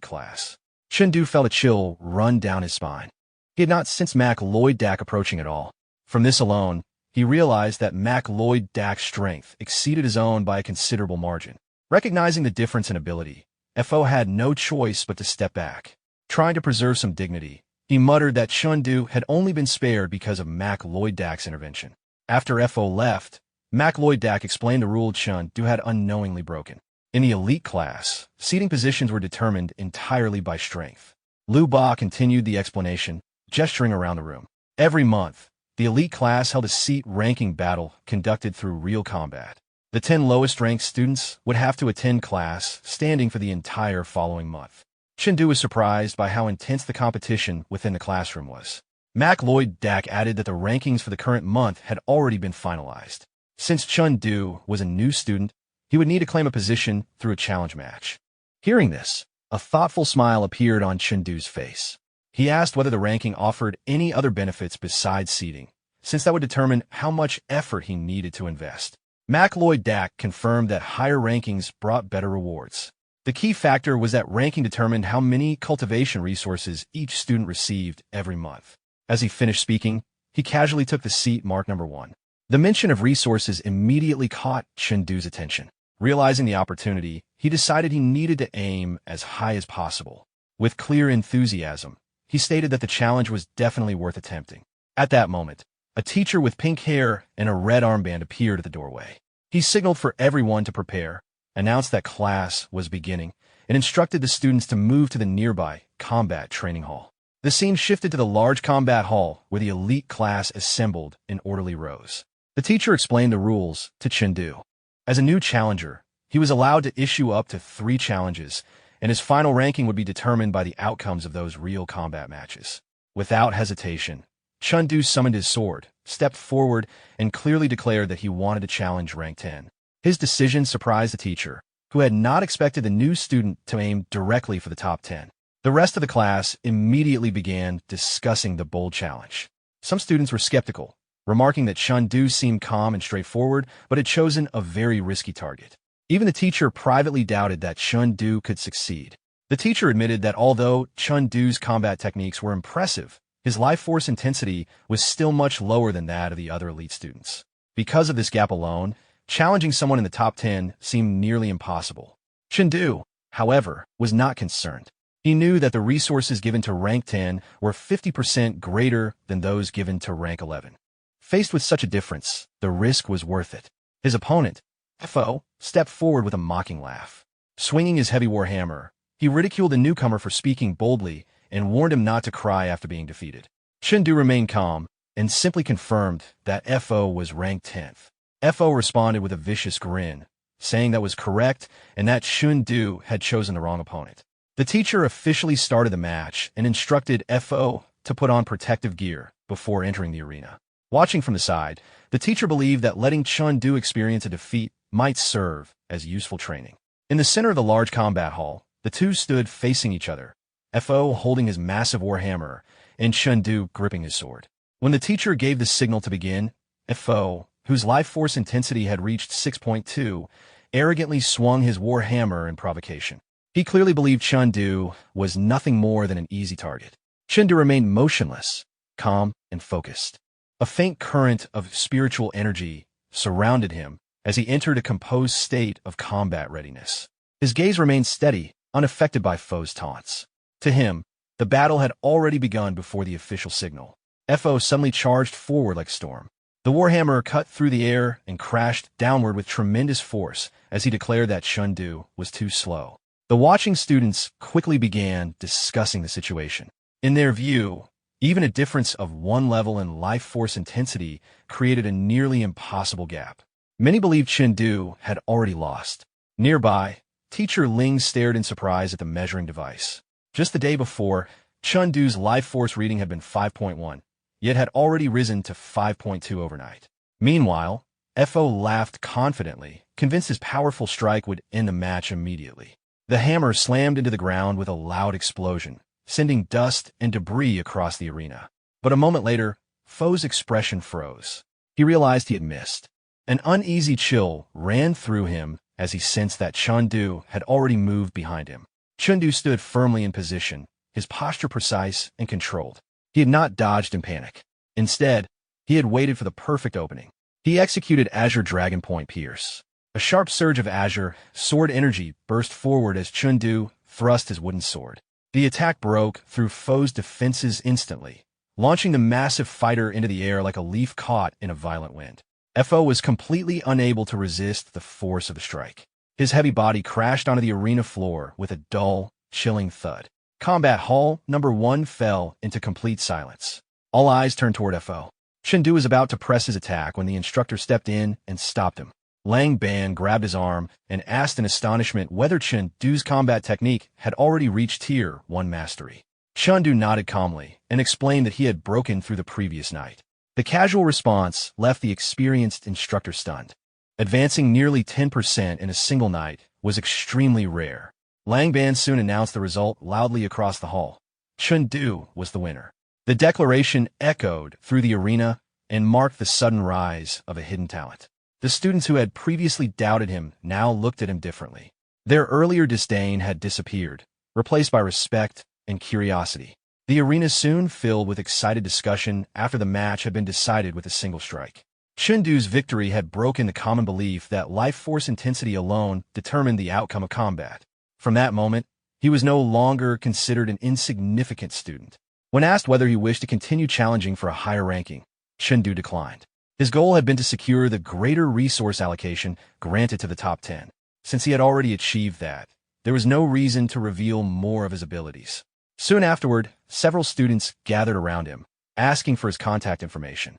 class. Chen Du felt a chill run down his spine. He had not sensed Mac Lloyd Dak approaching at all. From this alone, he realized that Mac Lloyd Dak's strength exceeded his own by a considerable margin. Recognizing the difference in ability, Fo had no choice but to step back. Trying to preserve some dignity, he muttered that Chen Du had only been spared because of Mac Lloyd Dak's intervention. After Fo left, Mac Lloyd Dak explained the rule Chen Du had unknowingly broken. In the elite class, seating positions were determined entirely by strength. Lu Ba continued the explanation, gesturing around the room. Every month, the elite class held a seat ranking battle conducted through real combat. The 10 lowest-ranked students would have to attend class standing for the entire following month. Chen Du was surprised by how intense the competition within the classroom was. Mac Lloyd Dak added that the rankings for the current month had already been finalized. Since Chen Du was a new student, he would need to claim a position through a challenge match. Hearing this, a thoughtful smile appeared on Chen Du's face. He asked whether the ranking offered any other benefits besides seating, since that would determine how much effort he needed to invest. Mac Lloyd Dak confirmed that higher rankings brought better rewards. The key factor was that ranking determined how many cultivation resources each student received every month. As he finished speaking, he casually took the seat marked number 1. The mention of resources immediately caught Chen Du's attention. Realizing the opportunity, he decided he needed to aim as high as possible. With clear enthusiasm, he stated that the challenge was definitely worth attempting. At that moment, a teacher with pink hair and a red armband appeared at the doorway. He signaled for everyone to prepare, announced that class was beginning, and instructed the students to move to the nearby combat training hall. The scene shifted to the large combat hall where the elite class assembled in orderly rows. The teacher explained the rules to Chen Du. As a new challenger, he was allowed to issue up to 3 challenges, and his final ranking would be determined by the outcomes of those real combat matches. Without hesitation, Chen Du summoned his sword, stepped forward, and clearly declared that he wanted to challenge rank 10. His decision surprised the teacher, who had not expected the new student to aim directly for the top 10. The rest of the class immediately began discussing the bold challenge. Some students were skeptical, remarking that Chen Du seemed calm and straightforward, but had chosen a very risky target. Even the teacher privately doubted that Chen Du could succeed. The teacher admitted that although Chen Du's combat techniques were impressive, his life force intensity was still much lower than that of the other elite students. Because of this gap alone, challenging someone in the top 10 seemed nearly impossible. Chen Du, however, was not concerned. He knew that the resources given to rank 10 were 50% greater than those given to rank 11. Faced with such a difference, the risk was worth it. His opponent, Fo, stepped forward with a mocking laugh. Swinging his heavy war hammer, he ridiculed the newcomer for speaking boldly and warned him not to cry after being defeated. Chen Du remained calm and simply confirmed that Fo was ranked 10th. Fo responded with a vicious grin, saying that was correct and that Chen Du had chosen the wrong opponent. The teacher officially started the match and instructed Fo to put on protective gear before entering the arena. Watching from the side, the teacher believed that letting Chen Du experience a defeat might serve as useful training. In the center of the large combat hall, the two stood facing each other, Fo holding his massive war hammer and Chen Du gripping his sword. When the teacher gave the signal to begin, Fo, whose life force intensity had reached 6.2, arrogantly swung his war hammer in provocation. He clearly believed Chen Du was nothing more than an easy target. Chen Du remained motionless, calm, and focused. A faint current of spiritual energy surrounded him as he entered a composed state of combat readiness. His gaze remained steady, unaffected by Fo's taunts. To him, the battle had already begun before the official signal. Fo suddenly charged forward like a storm. The warhammer cut through the air and crashed downward with tremendous force as he declared that Chen Du was too slow. The watching students quickly began discussing the situation. In their view, even a difference of 1 level in life force intensity created a nearly impossible gap. Many believed Chen Du had already lost. Nearby, teacher Ling stared in surprise at the measuring device. Just the day before, Chen Du's life force reading had been 5.1, yet had already risen to 5.2 overnight. Meanwhile, Fo laughed confidently, convinced his powerful strike would end the match immediately. The hammer slammed into the ground with a loud explosion, sending dust and debris across the arena. But a moment later, Fo's expression froze. He realized he had missed. An uneasy chill ran through him as he sensed that Chengdu had already moved behind him. Chengdu stood firmly in position, his posture precise and controlled. He had not dodged in panic. Instead, he had waited for the perfect opening. He executed Azure Dragon Point Pierce. A sharp surge of Azure sword energy burst forward as Chengdu thrust his wooden sword. The attack broke through Fo's defenses instantly, launching the massive fighter into the air like a leaf caught in a violent wind. Fo was completely unable to resist the force of the strike. His heavy body crashed onto the arena floor with a dull, chilling thud. Combat Hall number 1 fell into complete silence. All eyes turned toward Fo. Chengdu was about to press his attack when the instructor stepped in and stopped him. Lang Ban grabbed his arm and asked in astonishment whether Chengdu's combat technique had already reached Tier 1 mastery. Chengdu nodded calmly and explained that he had broken through the previous night. The casual response left the experienced instructor stunned. Advancing nearly 10% in a single night was extremely rare. Lang Ban soon announced the result loudly across the hall. Chengdu was the winner. The declaration echoed through the arena and marked the sudden rise of a hidden talent. The students who had previously doubted him now looked at him differently. Their earlier disdain had disappeared, replaced by respect and curiosity. The arena soon filled with excited discussion after the match had been decided with a single strike. Chengdu's victory had broken the common belief that life force intensity alone determined the outcome of combat. From that moment, he was no longer considered an insignificant student. When asked whether he wished to continue challenging for a higher ranking, Chengdu declined. His goal had been to secure the greater resource allocation granted to the top 10. Since he had already achieved that, there was no reason to reveal more of his abilities. Soon afterward, several students gathered around him, asking for his contact information,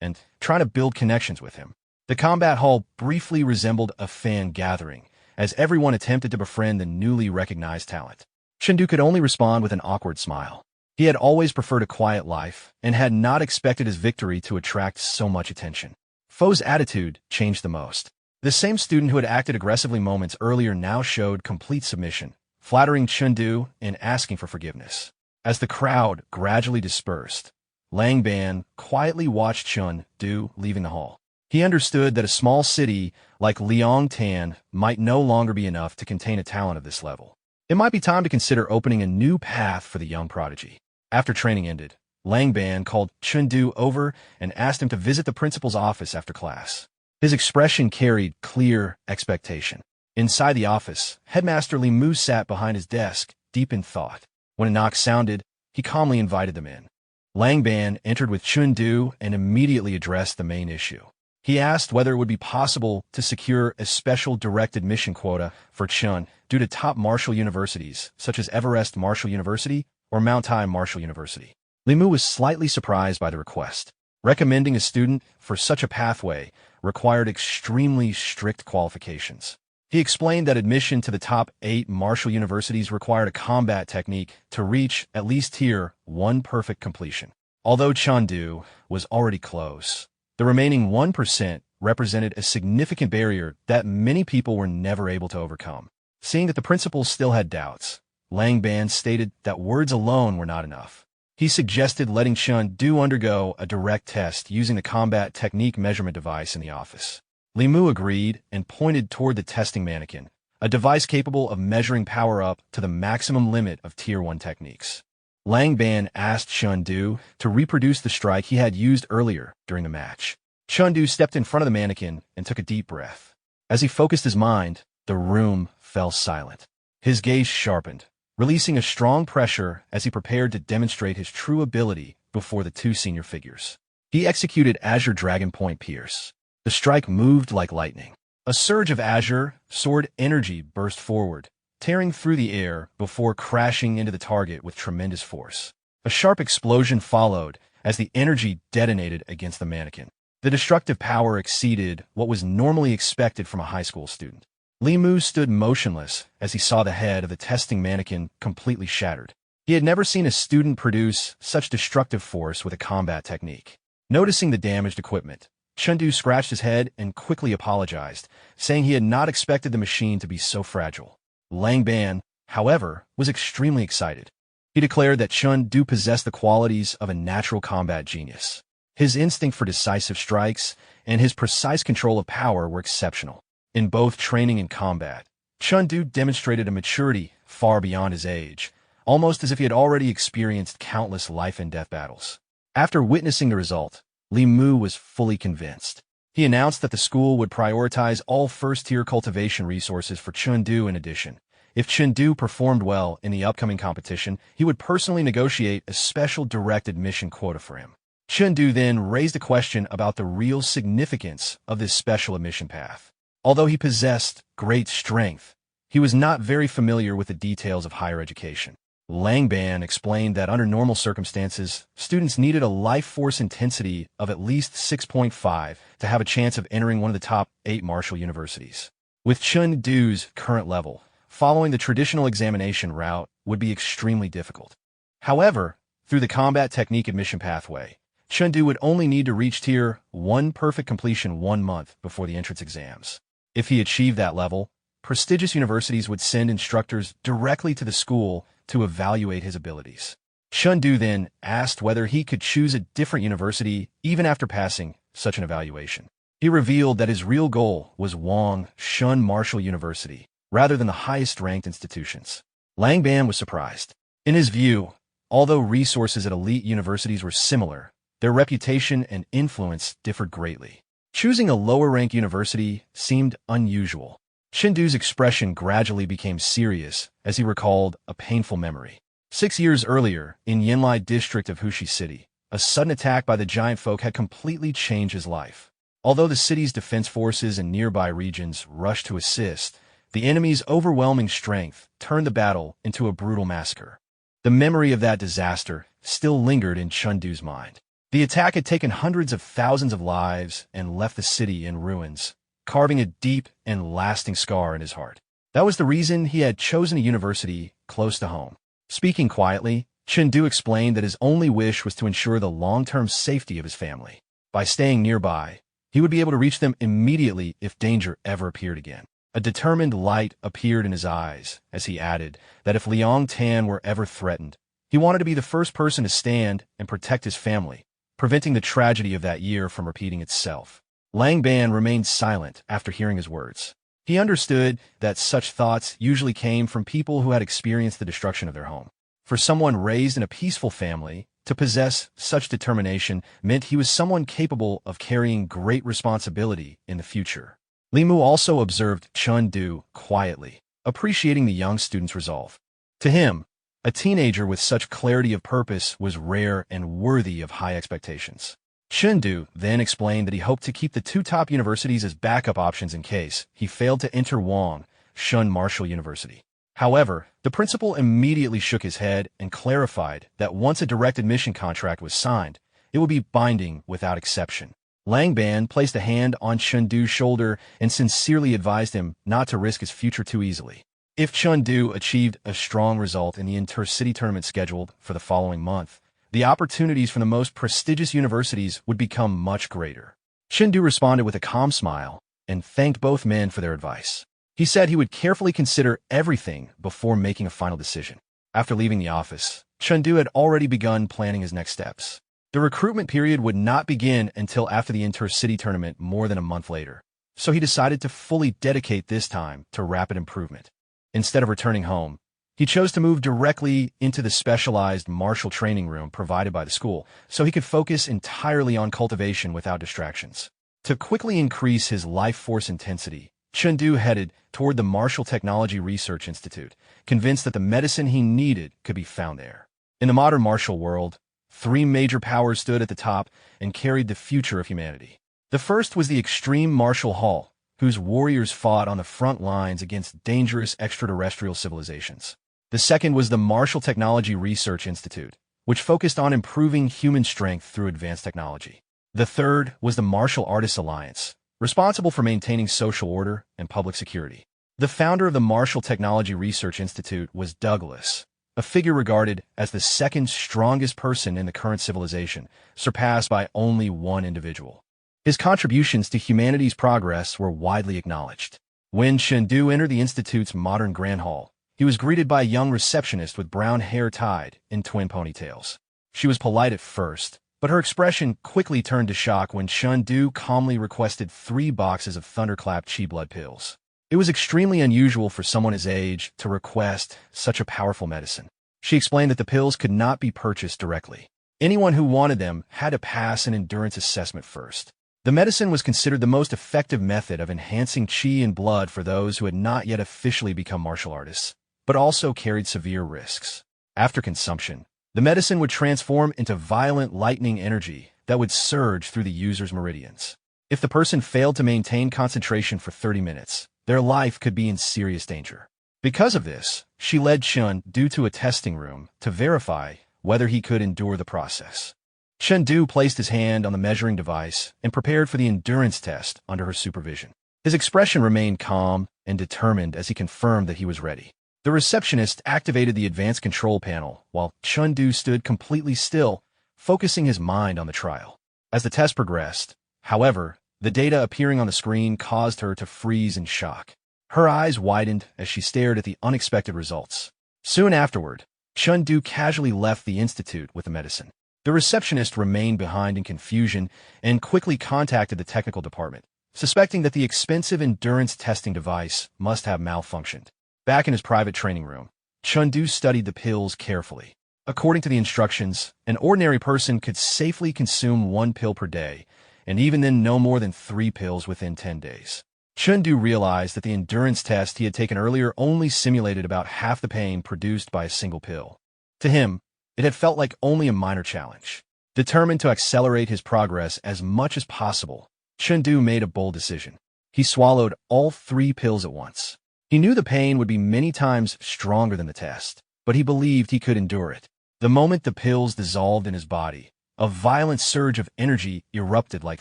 and trying to build connections with him. The combat hall briefly resembled a fan gathering, as everyone attempted to befriend the newly recognized talent. Chengdu could only respond with an awkward smile. He had always preferred a quiet life and had not expected his victory to attract so much attention. Fo's attitude changed the most. The same student who had acted aggressively moments earlier now showed complete submission, flattering Chengdu and asking for forgiveness. As the crowd gradually dispersed, Lang Ban quietly watched Chengdu leaving the hall. He understood that a small city like Liangtan might no longer be enough to contain a talent of this level. It might be time to consider opening a new path for the young prodigy. After training ended, Lang Ban called Chengdu over and asked him to visit the principal's office after class. His expression carried clear expectation. Inside the office, Headmaster Li Mu sat behind his desk, deep in thought. When a knock sounded, he calmly invited them in. Lang Ban entered with Chengdu and immediately addressed the main issue. He asked whether it would be possible to secure a special direct admission quota for Chen due to top martial universities, such as Everest Martial University or Mount Tai Martial University. Li Mu was slightly surprised by the request. Recommending a student for such a pathway required extremely strict qualifications. He explained that admission to the top 8 martial universities required a combat technique to reach at least Tier 1 perfect completion. Although Chengdu was already close, the remaining 1% represented a significant barrier that many people were never able to overcome. Seeing that the principal still had doubts, Lang Ban stated that words alone were not enough. He suggested letting Chengdu undergo a direct test using the combat technique measurement device in the office. Li Mu agreed and pointed toward the testing mannequin, a device capable of measuring power up to the maximum limit of Tier 1 techniques. Lang Ban asked Chengdu to reproduce the strike he had used earlier during the match. Chengdu stepped in front of the mannequin and took a deep breath. As he focused his mind, the room fell silent. His gaze sharpened, releasing a strong pressure as he prepared to demonstrate his true ability before the 2 senior figures. He executed Azure Dragon Point Pierce. The strike moved like lightning. A surge of Azure sword energy burst forward, tearing through the air before crashing into the target with tremendous force. A sharp explosion followed as the energy detonated against the mannequin. The destructive power exceeded what was normally expected from a high school student. Li Mu stood motionless as he saw the head of the testing mannequin completely shattered. He had never seen a student produce such destructive force with a combat technique. Noticing the damaged equipment, Chengdu scratched his head and quickly apologized, saying he had not expected the machine to be so fragile. Lang Ban however, was extremely excited. He declared that Chen Du possessed the qualities of a natural combat genius. His instinct for decisive strikes and his precise control of power were exceptional. In both training and combat, Chen Du demonstrated a maturity far beyond his age, almost as if he had already experienced countless life-and-death battles. After witnessing the result, Li Mu was fully convinced. He announced that the school would prioritize all first-tier cultivation resources for Chen Du in addition. If Chen Du performed well in the upcoming competition, he would personally negotiate a special direct admission quota for him. Chen Du then raised a question about the real significance of this special admission path. Although he possessed great strength, he was not very familiar with the details of higher education. Lang Ban explained that under normal circumstances, students needed a life force intensity of at least 6.5 to have a chance of entering one of the top 8 martial universities. With Chen Du's current level, following the traditional examination route would be extremely difficult. However, through the combat technique admission pathway, Chen Du would only need to reach Tier 1 perfect completion 1 month before the entrance exams. If he achieved that level, prestigious universities would send instructors directly to the school to evaluate his abilities. Chen Du then asked whether he could choose a different university even after passing such an evaluation. He revealed that his real goal was Wang Shun Martial University, rather than the highest-ranked institutions. Lang Ban was surprised. In his view, although resources at elite universities were similar, their reputation and influence differed greatly. Choosing a lower-ranked university seemed unusual. Chen Du's expression gradually became serious as he recalled a painful memory. 6 years earlier, in Yanlai district of Huxi City, a sudden attack by the giant folk had completely changed his life. Although the city's defense forces and nearby regions rushed to assist, the enemy's overwhelming strength turned the battle into a brutal massacre. The memory of that disaster still lingered in Chen Du's mind. The attack had taken hundreds of thousands of lives and left the city in ruins, carving a deep and lasting scar in his heart. That was the reason he had chosen a university close to home. Speaking quietly, Chen Du explained that his only wish was to ensure the long-term safety of his family. By staying nearby, he would be able to reach them immediately if danger ever appeared again. A determined light appeared in his eyes as he added that if Liang Tan were ever threatened, he wanted to be the first person to stand and protect his family, preventing the tragedy of that year from repeating itself. Lang Ban remained silent after hearing his words. He understood that such thoughts usually came from people who had experienced the destruction of their home. For someone raised in a peaceful family, to possess such determination meant he was someone capable of carrying great responsibility in the future. Li Mu also observed Chen Du quietly, appreciating the young student's resolve. To him, a teenager with such clarity of purpose was rare and worthy of high expectations. Chen Du then explained that he hoped to keep the 2 top universities as backup options in case he failed to enter Wang Shun Martial University. However, the principal immediately shook his head and clarified that once a direct admission contract was signed, it would be binding without exception. Lang Ban placed a hand on Chen Du's shoulder and sincerely advised him not to risk his future too easily. If Chen Du achieved a strong result in the inter-city tournament scheduled for the following month, the opportunities from the most prestigious universities would become much greater. Chen Du responded with a calm smile and thanked both men for their advice. He said he would carefully consider everything before making a final decision. After leaving the office, Chen Du had already begun planning his next steps. The recruitment period would not begin until after the inter-city tournament more than a month later, so he decided to fully dedicate this time to rapid improvement. Instead of returning home, he chose to move directly into the specialized martial training room provided by the school so he could focus entirely on cultivation without distractions. To quickly increase his life force intensity, Chen Du headed toward the Martial Technology Research Institute, convinced that the medicine he needed could be found there. In the modern martial world, 3 major powers stood at the top and carried the future of humanity. The first was the Extreme Martial Hall, whose warriors fought on the front lines against dangerous extraterrestrial civilizations. The second was the Martial Technology Research Institute, which focused on improving human strength through advanced technology. The third was the Martial Artists Alliance, responsible for maintaining social order and public security. The founder of the Martial Technology Research Institute was Douglas, a figure regarded as the second strongest person in the current civilization, surpassed by only one individual. His contributions to humanity's progress were widely acknowledged. When Chen Du entered the Institute's modern Grand Hall, he was greeted by a young receptionist with brown hair tied in twin ponytails. She was polite at first, but her expression quickly turned to shock when Chen calmly requested 3 boxes of thunderclap chi blood pills. It was extremely unusual for someone his age to request such a powerful medicine. She explained that the pills could not be purchased directly. Anyone who wanted them had to pass an endurance assessment first. The medicine was considered the most effective method of enhancing chi and blood for those who had not yet officially become martial artists, but also carried severe risks. After consumption, the medicine would transform into violent lightning energy that would surge through the user's meridians. If the person failed to maintain concentration for 30 minutes, their life could be in serious danger. Because of this, she led Chen to a testing room to verify whether he could endure the process. Chen placed his hand on the measuring device and prepared for the endurance test under her supervision. His expression remained calm and determined as he confirmed that he was ready. The receptionist activated the advanced control panel while Chen stood completely still, focusing his mind on the trial. As the test progressed, however, the data appearing on the screen caused her to freeze in shock. Her eyes widened as she stared at the unexpected results. Soon afterward, Chen casually left the institute with the medicine. The receptionist remained behind in confusion and quickly contacted the technical department, suspecting that the expensive endurance testing device must have malfunctioned. Back in his private training room, Chen studied the pills carefully. According to the instructions, an ordinary person could safely consume 1 pill per day, and even then no more than 3 pills within 10 days. Chen realized that the endurance test he had taken earlier only simulated about half the pain produced by a single pill. To him, it had felt like only a minor challenge. Determined to accelerate his progress as much as possible, Chen made a bold decision. He swallowed all 3 pills at once. He knew the pain would be many times stronger than the test, but he believed he could endure it. The moment the pills dissolved in his body, a violent surge of energy erupted like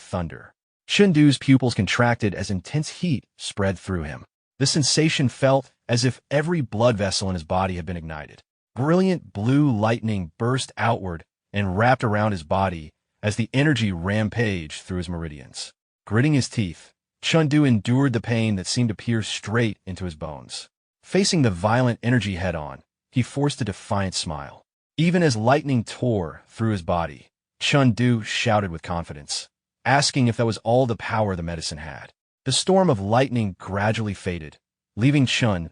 thunder. Chen pupils contracted as intense heat spread through him. The sensation felt as if every blood vessel in his body had been ignited. Brilliant blue lightning burst outward and wrapped around his body as the energy rampaged through his meridians. Gritting his teeth, Chen endured the pain that seemed to pierce straight into his bones. Facing the violent energy head-on, he forced a defiant smile. Even as lightning tore through his body, Chen shouted with confidence, asking if that was all the power the medicine had. The storm of lightning gradually faded, leaving Chen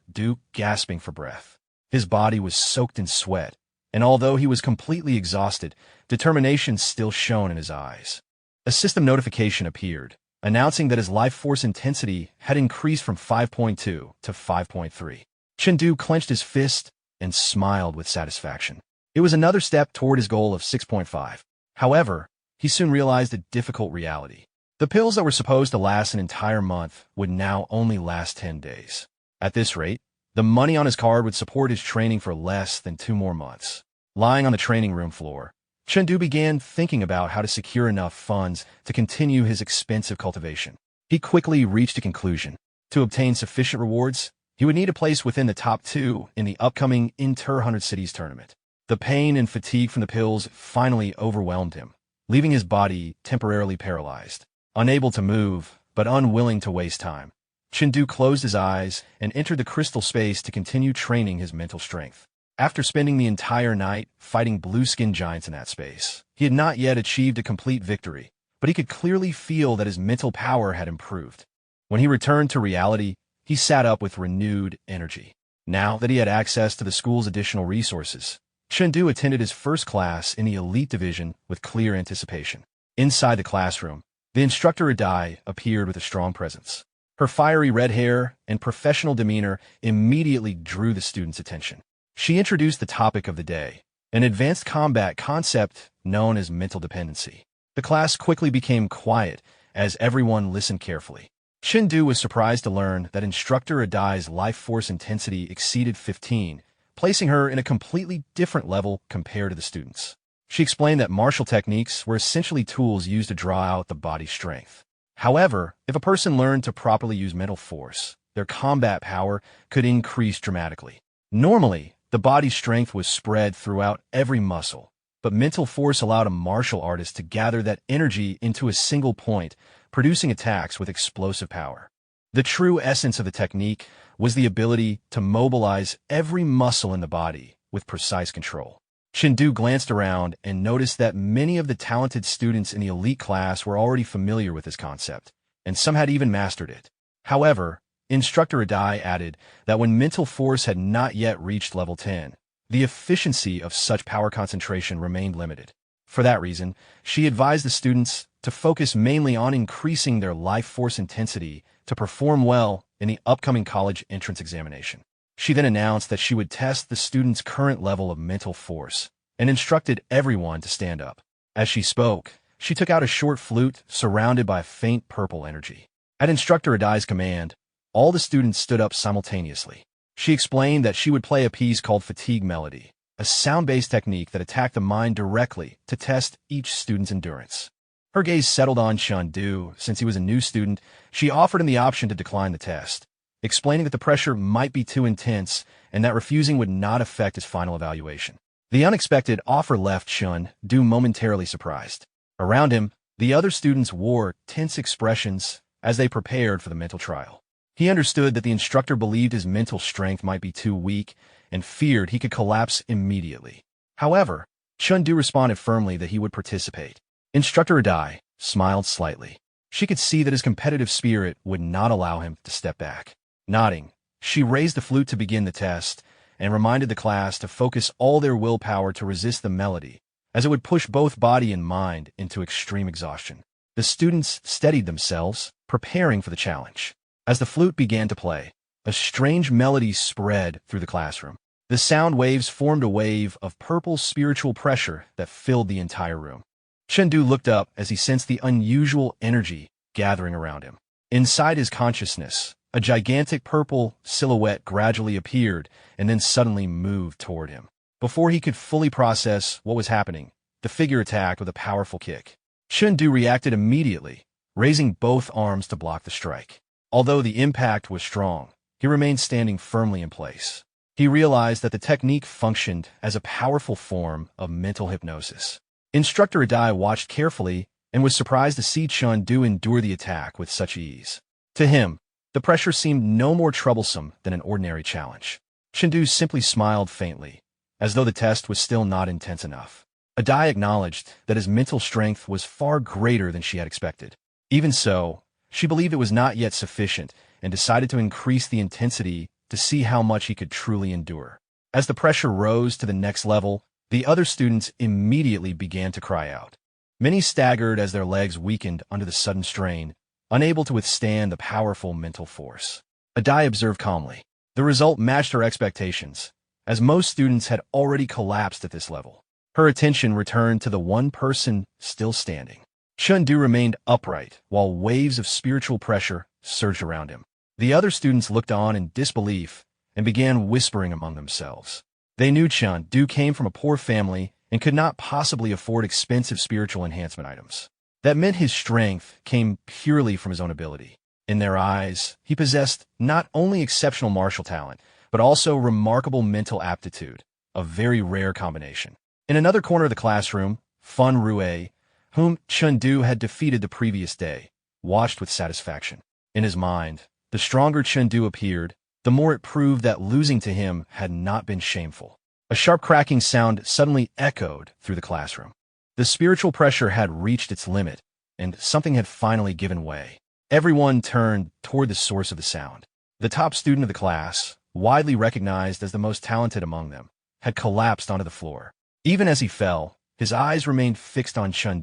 gasping for breath. His body was soaked in sweat, and although he was completely exhausted, determination still shone in his eyes. A system notification appeared, announcing that his life force intensity had increased from 5.2 to 5.3. Chen clenched his fist and smiled with satisfaction. It was another step toward his goal of 6.5. However, he soon realized a difficult reality. The pills that were supposed to last an entire month would now only last 10 days. At this rate, the money on his card would support his training for less than 2 more months. Lying on the training room floor, Chen began thinking about how to secure enough funds to continue his expensive cultivation. He quickly reached a conclusion. To obtain sufficient rewards, he would need a place within the top 2 in the upcoming Inter-100 Cities tournament. The pain and fatigue from the pills finally overwhelmed him, leaving his body temporarily paralyzed. Unable to move, but unwilling to waste time, Chen closed his eyes and entered the crystal space to continue training his mental strength. After spending the entire night fighting blue-skinned giants in that space, he had not yet achieved a complete victory, but he could clearly feel that his mental power had improved. When he returned to reality, he sat up with renewed energy. Now that he had access to the school's additional resources, Chen attended his first class in the elite division with clear anticipation. Inside the classroom, the instructor Adai appeared with a strong presence. Her fiery red hair and professional demeanor immediately drew the students' attention. She introduced the topic of the day, an advanced combat concept known as mental dependency. The class quickly became quiet as everyone listened carefully. Chen was surprised to learn that instructor Adai's life force intensity exceeded 15, placing her in a completely different level compared to the students. She explained that martial techniques were essentially tools used to draw out the body's strength. However, if a person learned to properly use mental force, their combat power could increase dramatically. Normally, the body's strength was spread throughout every muscle, but mental force allowed a martial artist to gather that energy into a single point, producing attacks with explosive power. The true essence of the technique was the ability to mobilize every muscle in the body with precise control. Chen glanced around and noticed that many of the talented students in the elite class were already familiar with this concept, and some had even mastered it. However, Instructor Adai added that when mental force had not yet reached level 10, the efficiency of such power concentration remained limited. For that reason, she advised the students to focus mainly on increasing their life force intensity to perform well in the upcoming college entrance examination. She then announced that she would test the students' current level of mental force and instructed everyone to stand up. As she spoke, she took out a short flute surrounded by a faint purple energy. At Instructor Adai's command, all the students stood up simultaneously. She explained that she would play a piece called Fatigue Melody, a sound-based technique that attacked the mind directly to test each student's endurance. Her gaze settled on Chen. Since he was a new student, she offered him the option to decline the test, explaining that the pressure might be too intense and that refusing would not affect his final evaluation. The unexpected offer left Chen momentarily surprised. Around him, the other students wore tense expressions as they prepared for the mental trial. He understood that the instructor believed his mental strength might be too weak and feared he could collapse immediately. However, Chen responded firmly that he would participate. Instructor Adai smiled slightly. She could see that his competitive spirit would not allow him to step back. Nodding, she raised the flute to begin the test and reminded the class to focus all their willpower to resist the melody, as it would push both body and mind into extreme exhaustion. The students steadied themselves, preparing for the challenge. As the flute began to play, a strange melody spread through the classroom. The sound waves formed a wave of purple spiritual pressure that filled the entire room. Chen looked up as he sensed the unusual energy gathering around him. Inside his consciousness, a gigantic purple silhouette gradually appeared and then suddenly moved toward him. Before he could fully process what was happening, the figure attacked with a powerful kick. Chen reacted immediately, raising both arms to block the strike. Although the impact was strong, he remained standing firmly in place. He realized that the technique functioned as a powerful form of mental hypnosis. Instructor Adai watched carefully and was surprised to see Chen endure the attack with such ease. To him, the pressure seemed no more troublesome than an ordinary challenge. Chen simply smiled faintly, as though the test was still not intense enough. Adai acknowledged that his mental strength was far greater than she had expected. Even so, she believed it was not yet sufficient and decided to increase the intensity to see how much he could truly endure. As the pressure rose to the next level, the other students immediately began to cry out. Many staggered as their legs weakened under the sudden strain, unable to withstand the powerful mental force. Adai observed calmly. The result matched her expectations, as most students had already collapsed at this level. Her attention returned to the one person still standing. Chen remained upright while waves of spiritual pressure surged around him. The other students looked on in disbelief and began whispering among themselves. They knew Chen came from a poor family and could not possibly afford expensive spiritual enhancement items. That meant his strength came purely from his own ability. In their eyes, he possessed not only exceptional martial talent, but also remarkable mental aptitude, a very rare combination. In another corner of the classroom, Fun Rue, whom Chen had defeated the previous day, watched with satisfaction. In his mind, the stronger Chen appeared, the more it proved that losing to him had not been shameful. A sharp cracking sound suddenly echoed through the classroom. The spiritual pressure had reached its limit, and something had finally given way. Everyone turned toward the source of the sound. The top student of the class, widely recognized as the most talented among them, had collapsed onto the floor. Even as he fell, his eyes remained fixed on Chen,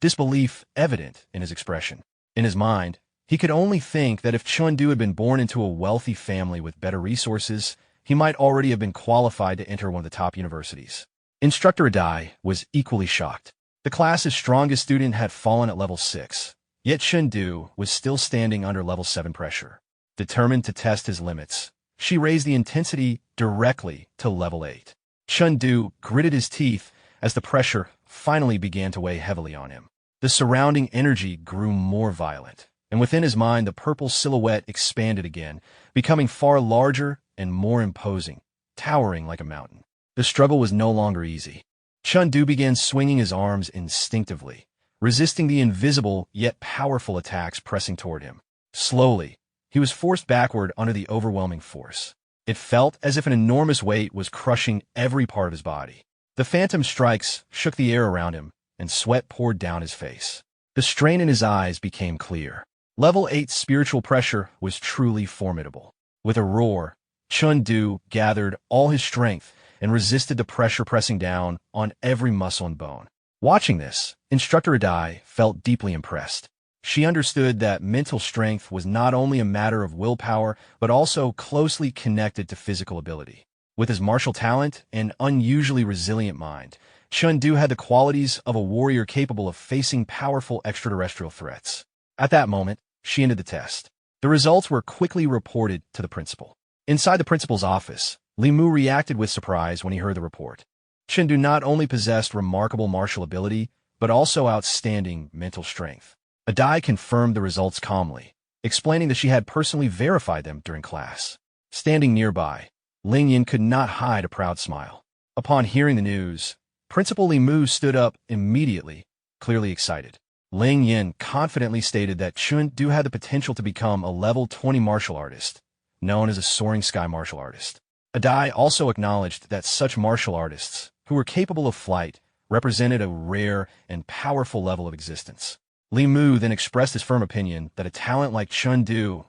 disbelief evident in his expression. In his mind, he could only think that if Chen had been born into a wealthy family with better resources, he might already have been qualified to enter one of the top universities. Instructor Adai was equally shocked. The class's strongest student had fallen at level 6, yet Chen was still standing under level 7 pressure. Determined to test his limits, she raised the intensity directly to level 8. Chen gritted his teeth as the pressure finally began to weigh heavily on him. The surrounding energy grew more violent, and within his mind the purple silhouette expanded again, becoming far larger and more imposing, towering like a mountain. The struggle was no longer easy. Chen began swinging his arms instinctively, resisting the invisible yet powerful attacks pressing toward him. Slowly, he was forced backward under the overwhelming force. It felt as if an enormous weight was crushing every part of his body. The phantom strikes shook the air around him, and sweat poured down his face. The strain in his eyes became clear. Level 8 spiritual pressure was truly formidable. With a roar, Chen gathered all his strength and resisted the pressure pressing down on every muscle and bone. Watching this, Instructor Adai felt deeply impressed. She understood that mental strength was not only a matter of willpower, but also closely connected to physical ability. With his martial talent and unusually resilient mind, Chen had the qualities of a warrior capable of facing powerful extraterrestrial threats. At that moment, she ended the test. The results were quickly reported to the principal. Inside the principal's office, Li Mu reacted with surprise when he heard the report. Chen not only possessed remarkable martial ability, but also outstanding mental strength. Adai confirmed the results calmly, explaining that she had personally verified them during class. Standing nearby, Ling Yin could not hide a proud smile. Upon hearing the news, Principal Li Mu stood up immediately, clearly excited. Ling Yin confidently stated that Chen had the potential to become a level 20 martial artist, known as a soaring sky martial artist. Adai also acknowledged that such martial artists, who were capable of flight, represented a rare and powerful level of existence. Li Mu then expressed his firm opinion that a talent like Chen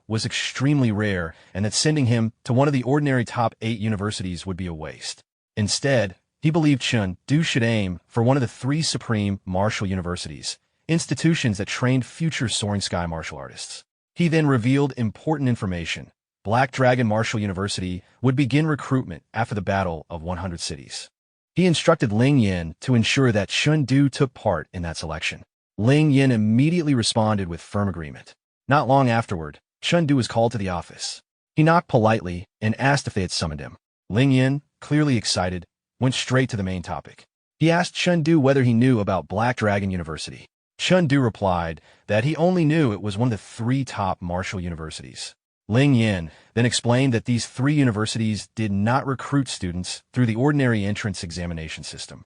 was extremely rare and that sending him to one of the ordinary top 8 universities would be a waste. Instead, he believed Chen should aim for one of the 3 supreme martial universities, institutions that trained future soaring sky martial artists. He then revealed important information. Black Dragon Martial University would begin recruitment after the Battle of 100 Cities. He instructed Ling Yin to ensure that Chen took part in that selection. Ling Yin immediately responded with firm agreement. Not long afterward, Chen was called to the office. He knocked politely and asked if they had summoned him. Ling Yin, clearly excited, went straight to the main topic. He asked Chen whether he knew about Black Dragon University. Chen replied that he only knew it was one of the 3 top martial universities. Ling Yin then explained that these 3 universities did not recruit students through the ordinary entrance examination system.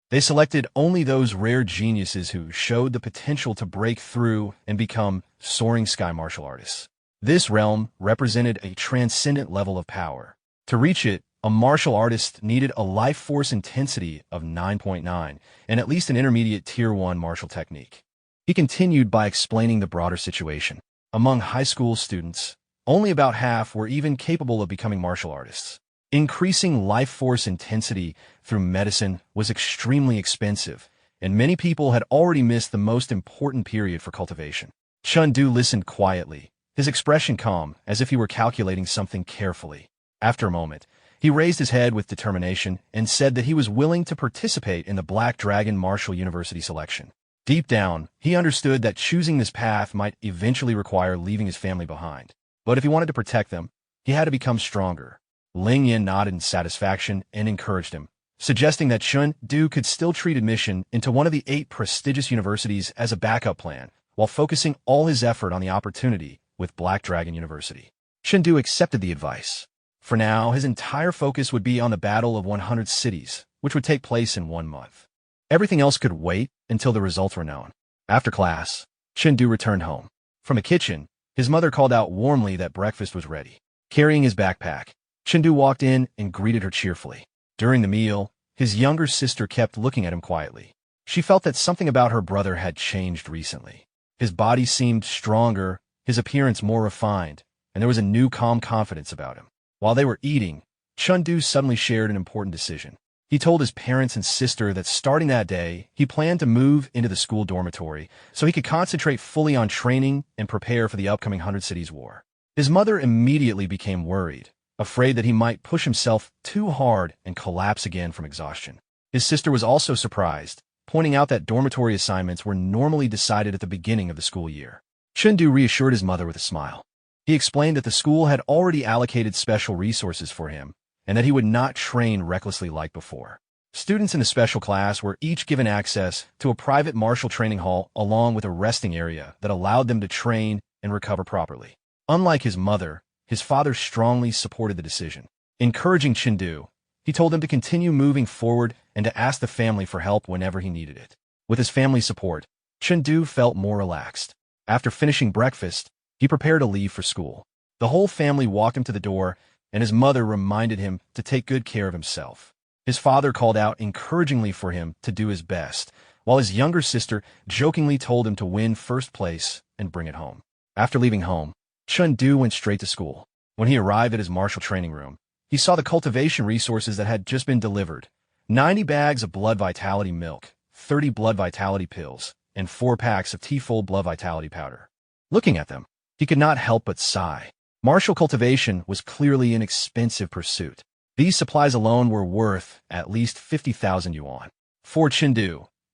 They selected only those rare geniuses who showed the potential to break through and become soaring sky martial artists. This realm represented a transcendent level of power. To reach it, a martial artist needed a life force intensity of 9.9 and at least an intermediate Tier 1 martial technique. He continued by explaining the broader situation. Among high school students, only about half were even capable of becoming martial artists. Increasing life force intensity through medicine was extremely expensive, and many people had already missed the most important period for cultivation. Chen listened quietly, his expression calm, as if he were calculating something carefully. After a moment, he raised his head with determination and said that he was willing to participate in the Black Dragon Martial University selection. Deep down, he understood that choosing this path might eventually require leaving his family behind. But if he wanted to protect them, he had to become stronger. Ling Yin nodded in satisfaction and encouraged him, suggesting that Chen could still treat admission into one of the 8 prestigious universities as a backup plan, while focusing all his effort on the opportunity with Black Dragon University. Chen accepted the advice. For now, his entire focus would be on the Battle of 100 Cities, which would take place in 1 month. Everything else could wait until the results were known. After class, Chen returned home. From the kitchen, his mother called out warmly that breakfast was ready. Carrying his backpack, Chen walked in and greeted her cheerfully. During the meal, his younger sister kept looking at him quietly. She felt that something about her brother had changed recently. His body seemed stronger, his appearance more refined, and there was a new calm confidence about him. While they were eating, Chen suddenly shared an important decision. He told his parents and sister that starting that day, he planned to move into the school dormitory so he could concentrate fully on training and prepare for the upcoming 100 Cities War. His mother immediately became worried, afraid that he might push himself too hard and collapse again from exhaustion. His sister was also surprised, pointing out that dormitory assignments were normally decided at the beginning of the school year. Chen reassured his mother with a smile. He explained that the school had already allocated special resources for him, and that he would not train recklessly like before. Students in the special class were each given access to a private martial training hall along with a resting area that allowed them to train and recover properly. Unlike his mother, his father strongly supported the decision. Encouraging Chen, he told him to continue moving forward and to ask the family for help whenever he needed it. With his family's support, Chen felt more relaxed. After finishing breakfast, He prepared to leave for school. The whole family walked him to the door, and his mother reminded him to take good care of himself. His father called out encouragingly for him to do his best, while his younger sister jokingly told him to win first place and bring it home. After leaving home, Chen went straight to school. When he arrived at his martial training room, he saw the cultivation resources that had just been delivered: 90 bags of blood vitality milk, 30 blood vitality pills, and 4 packs of T-fold blood vitality powder. Looking at them, he could not help but sigh. Martial cultivation was clearly an expensive pursuit. These supplies alone were worth at least 50,000 yuan. For Chen,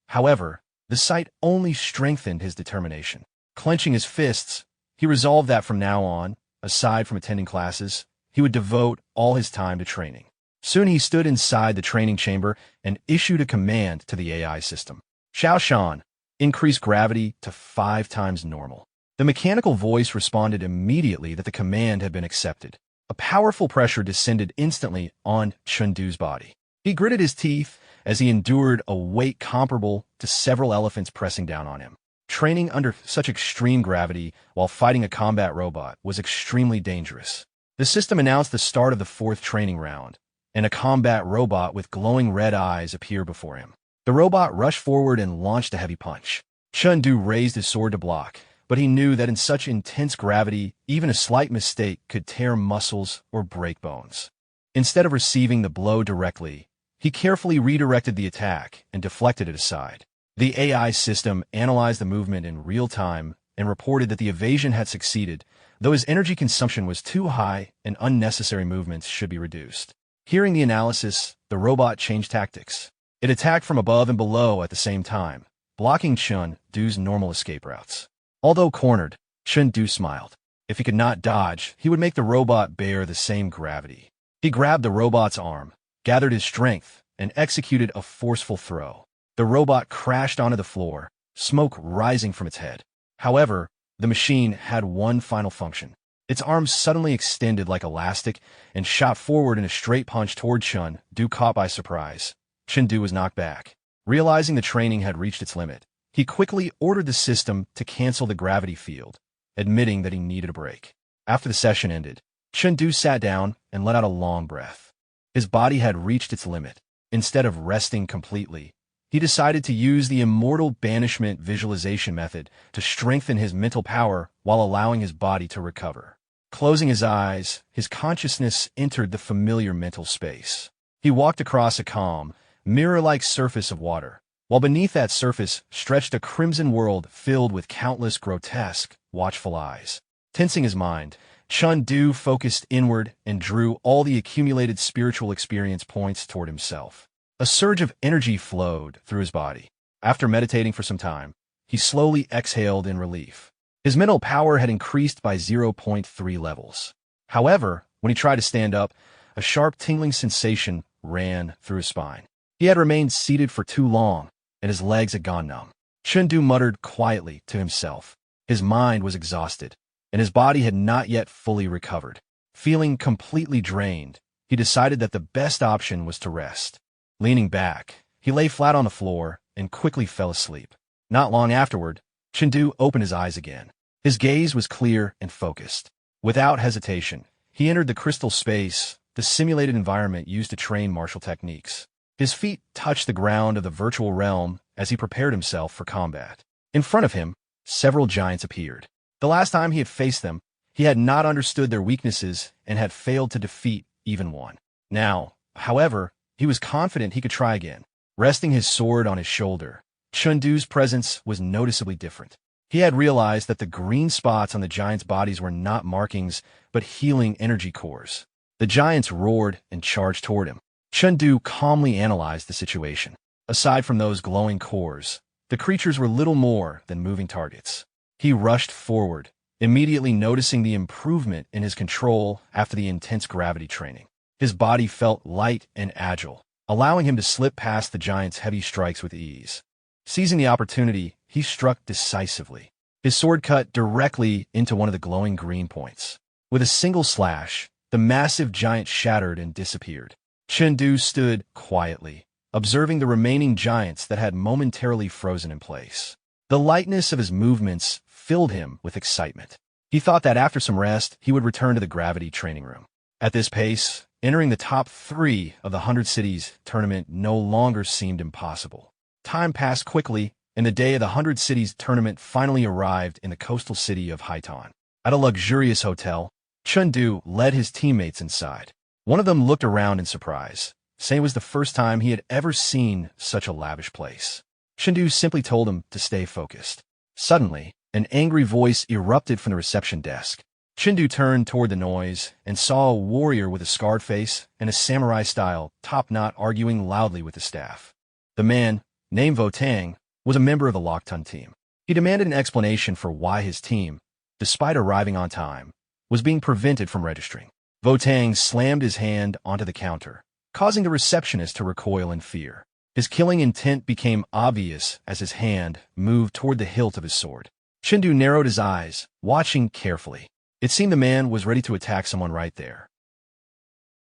however, the sight only strengthened his determination. Clenching his fists, he resolved that from now on, aside from attending classes, he would devote all his time to training. Soon he stood inside the training chamber and issued a command to the AI system. Xiaoshan, increase gravity to 5 times normal. The mechanical voice responded immediately that the command had been accepted. A powerful pressure descended instantly on Chengdu's body. He gritted his teeth as he endured a weight comparable to several elephants pressing down on him. Training under such extreme gravity while fighting a combat robot was extremely dangerous. The system announced the start of the 4th training round, and a combat robot with glowing red eyes appeared before him. The robot rushed forward and launched a heavy punch. Chengdu raised his sword to block, but he knew that in such intense gravity, even a slight mistake could tear muscles or break bones. Instead of receiving the blow directly, he carefully redirected the attack and deflected it aside. The AI system analyzed the movement in real time and reported that the evasion had succeeded, though his energy consumption was too high and unnecessary movements should be reduced. Hearing the analysis, the robot changed tactics. It attacked from above and below at the same time, blocking Chengdu's normal escape routes. Although cornered, Chengdu smiled. If he could not dodge, he would make the robot bear the same gravity. He grabbed the robot's arm, gathered his strength, and executed a forceful throw. The robot crashed onto the floor, smoke rising from its head. However, the machine had one final function. Its arms suddenly extended like elastic and shot forward in a straight punch toward Chengdu. Caught by surprise, Chengdu was knocked back. Realizing the training had reached its limit, he quickly ordered the system to cancel the gravity field, admitting that he needed a break. After the session ended, Chengdu sat down and let out a long breath. His body had reached its limit. Instead of resting completely, he decided to use the immortal banishment visualization method to strengthen his mental power while allowing his body to recover. Closing his eyes, his consciousness entered the familiar mental space. He walked across a calm, mirror-like surface of water, while beneath that surface stretched a crimson world filled with countless grotesque, watchful eyes. Tensing his mind, Chengdu focused inward and drew all the accumulated spiritual experience points toward himself. A surge of energy flowed through his body. After meditating for some time, he slowly exhaled in relief. His mental power had increased by 0.3 levels. However, when he tried to stand up, a sharp tingling sensation ran through his spine. He had remained seated for too long, and his legs had gone numb. Chengdu muttered quietly to himself. His mind was exhausted, and his body had not yet fully recovered. Feeling completely drained, he decided that the best option was to rest. Leaning back, he lay flat on the floor and quickly fell asleep. Not long afterward, Chengdu opened his eyes again. His gaze was clear and focused. Without hesitation, he entered the crystal space, the simulated environment used to train martial techniques. His feet touched the ground of the virtual realm as he prepared himself for combat. In front of him, several giants appeared. The last time he had faced them, he had not understood their weaknesses and had failed to defeat even one. Now, however, he was confident he could try again. Resting his sword on his shoulder, Chengdu's presence was noticeably different. He had realized that the green spots on the giants' bodies were not markings, but healing energy cores. The giants roared and charged toward him. Chengdu calmly analyzed the situation. Aside from those glowing cores, the creatures were little more than moving targets. He rushed forward, immediately noticing the improvement in his control after the intense gravity training. His body felt light and agile, allowing him to slip past the giant's heavy strikes with ease. Seizing the opportunity, he struck decisively. His sword cut directly into one of the glowing green points. With a single slash, the massive giant shattered and disappeared. Chengdu stood quietly, observing the remaining giants that had momentarily frozen in place. The lightness of his movements filled him with excitement. He thought that after some rest, he would return to the gravity training room. At this pace, entering the top 3 of the 100 Cities tournament no longer seemed impossible. Time passed quickly, and the day of the 100 Cities tournament finally arrived in the coastal city of Haitan. At a luxurious hotel, Chen led his teammates inside. One of them looked around in surprise, saying it was the first time he had ever seen such a lavish place. Chen simply told him to stay focused. Suddenly, an angry voice erupted from the reception desk. Chen turned toward the noise and saw a warrior with a scarred face and a samurai-style top knot arguing loudly with the staff. The man, named Votang, was a member of the Lockton team. He demanded an explanation for why his team, despite arriving on time, was being prevented from registering. Votang slammed his hand onto the counter, causing the receptionist to recoil in fear. His killing intent became obvious as his hand moved toward the hilt of his sword. Chen narrowed his eyes, watching carefully. It seemed the man was ready to attack someone right there.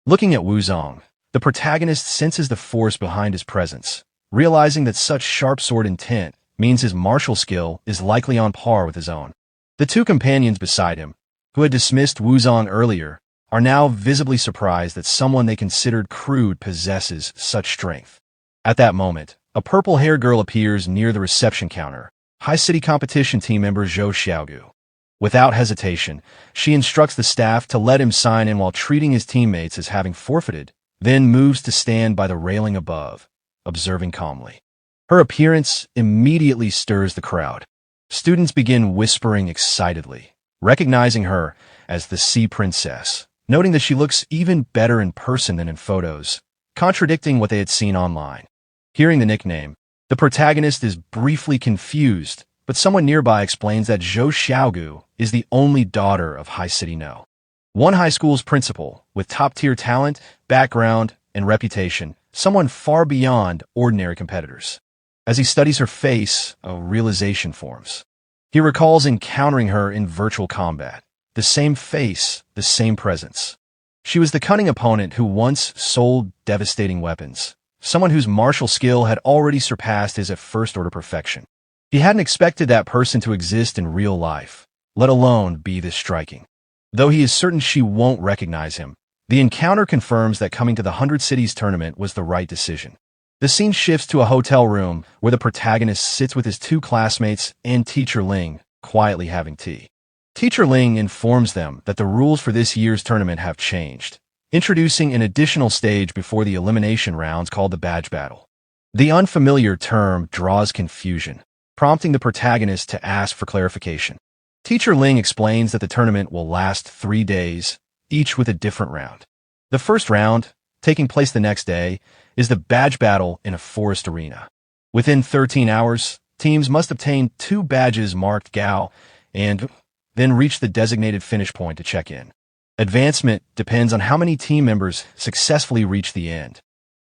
Looking at Wu Zong, the protagonist senses the force behind his presence, realizing that such sharp sword intent means his martial skill is likely on par with his own. The two companions beside him, who had dismissed Wu Zong earlier, are now visibly surprised that someone they considered crude possesses such strength. At that moment, a purple-haired girl appears near the reception counter, High City Competition team member Zhou Xiaogu. Without hesitation, she instructs the staff to let him sign in while treating his teammates as having forfeited, then moves to stand by the railing above, observing calmly. Her appearance immediately stirs the crowd. Students begin whispering excitedly, recognizing her as the Sea Princess, noting that she looks even better in person than in photos, contradicting what they had seen online. Hearing the nickname, the protagonist is briefly confused, but someone nearby explains that Zhou Xiaogu is the only daughter of High City No. One high school's principal, with top-tier talent, background, and reputation, someone far beyond ordinary competitors. As he studies her face, a realization forms. He recalls encountering her in virtual combat. The same face, the same presence. She was the cunning opponent who once sold devastating weapons, someone whose martial skill had already surpassed his at first-order perfection. He hadn't expected that person to exist in real life, let alone be this striking. Though he is certain she won't recognize him, the encounter confirms that coming to the 100 Cities tournament was the right decision. The scene shifts to a hotel room where the protagonist sits with his two classmates and Teacher Ling, quietly having tea. Teacher Ling informs them that the rules for this year's tournament have changed, introducing an additional stage before the elimination rounds called the badge battle. The unfamiliar term draws confusion, prompting the protagonist to ask for clarification. Teacher Ling explains that the tournament will last 3 days, each with a different round. The first round, taking place the next day, is the badge battle in a forest arena. Within 13 hours, teams must obtain 2 badges marked Gao and then reach the designated finish point to check in. Advancement depends on how many team members successfully reach the end.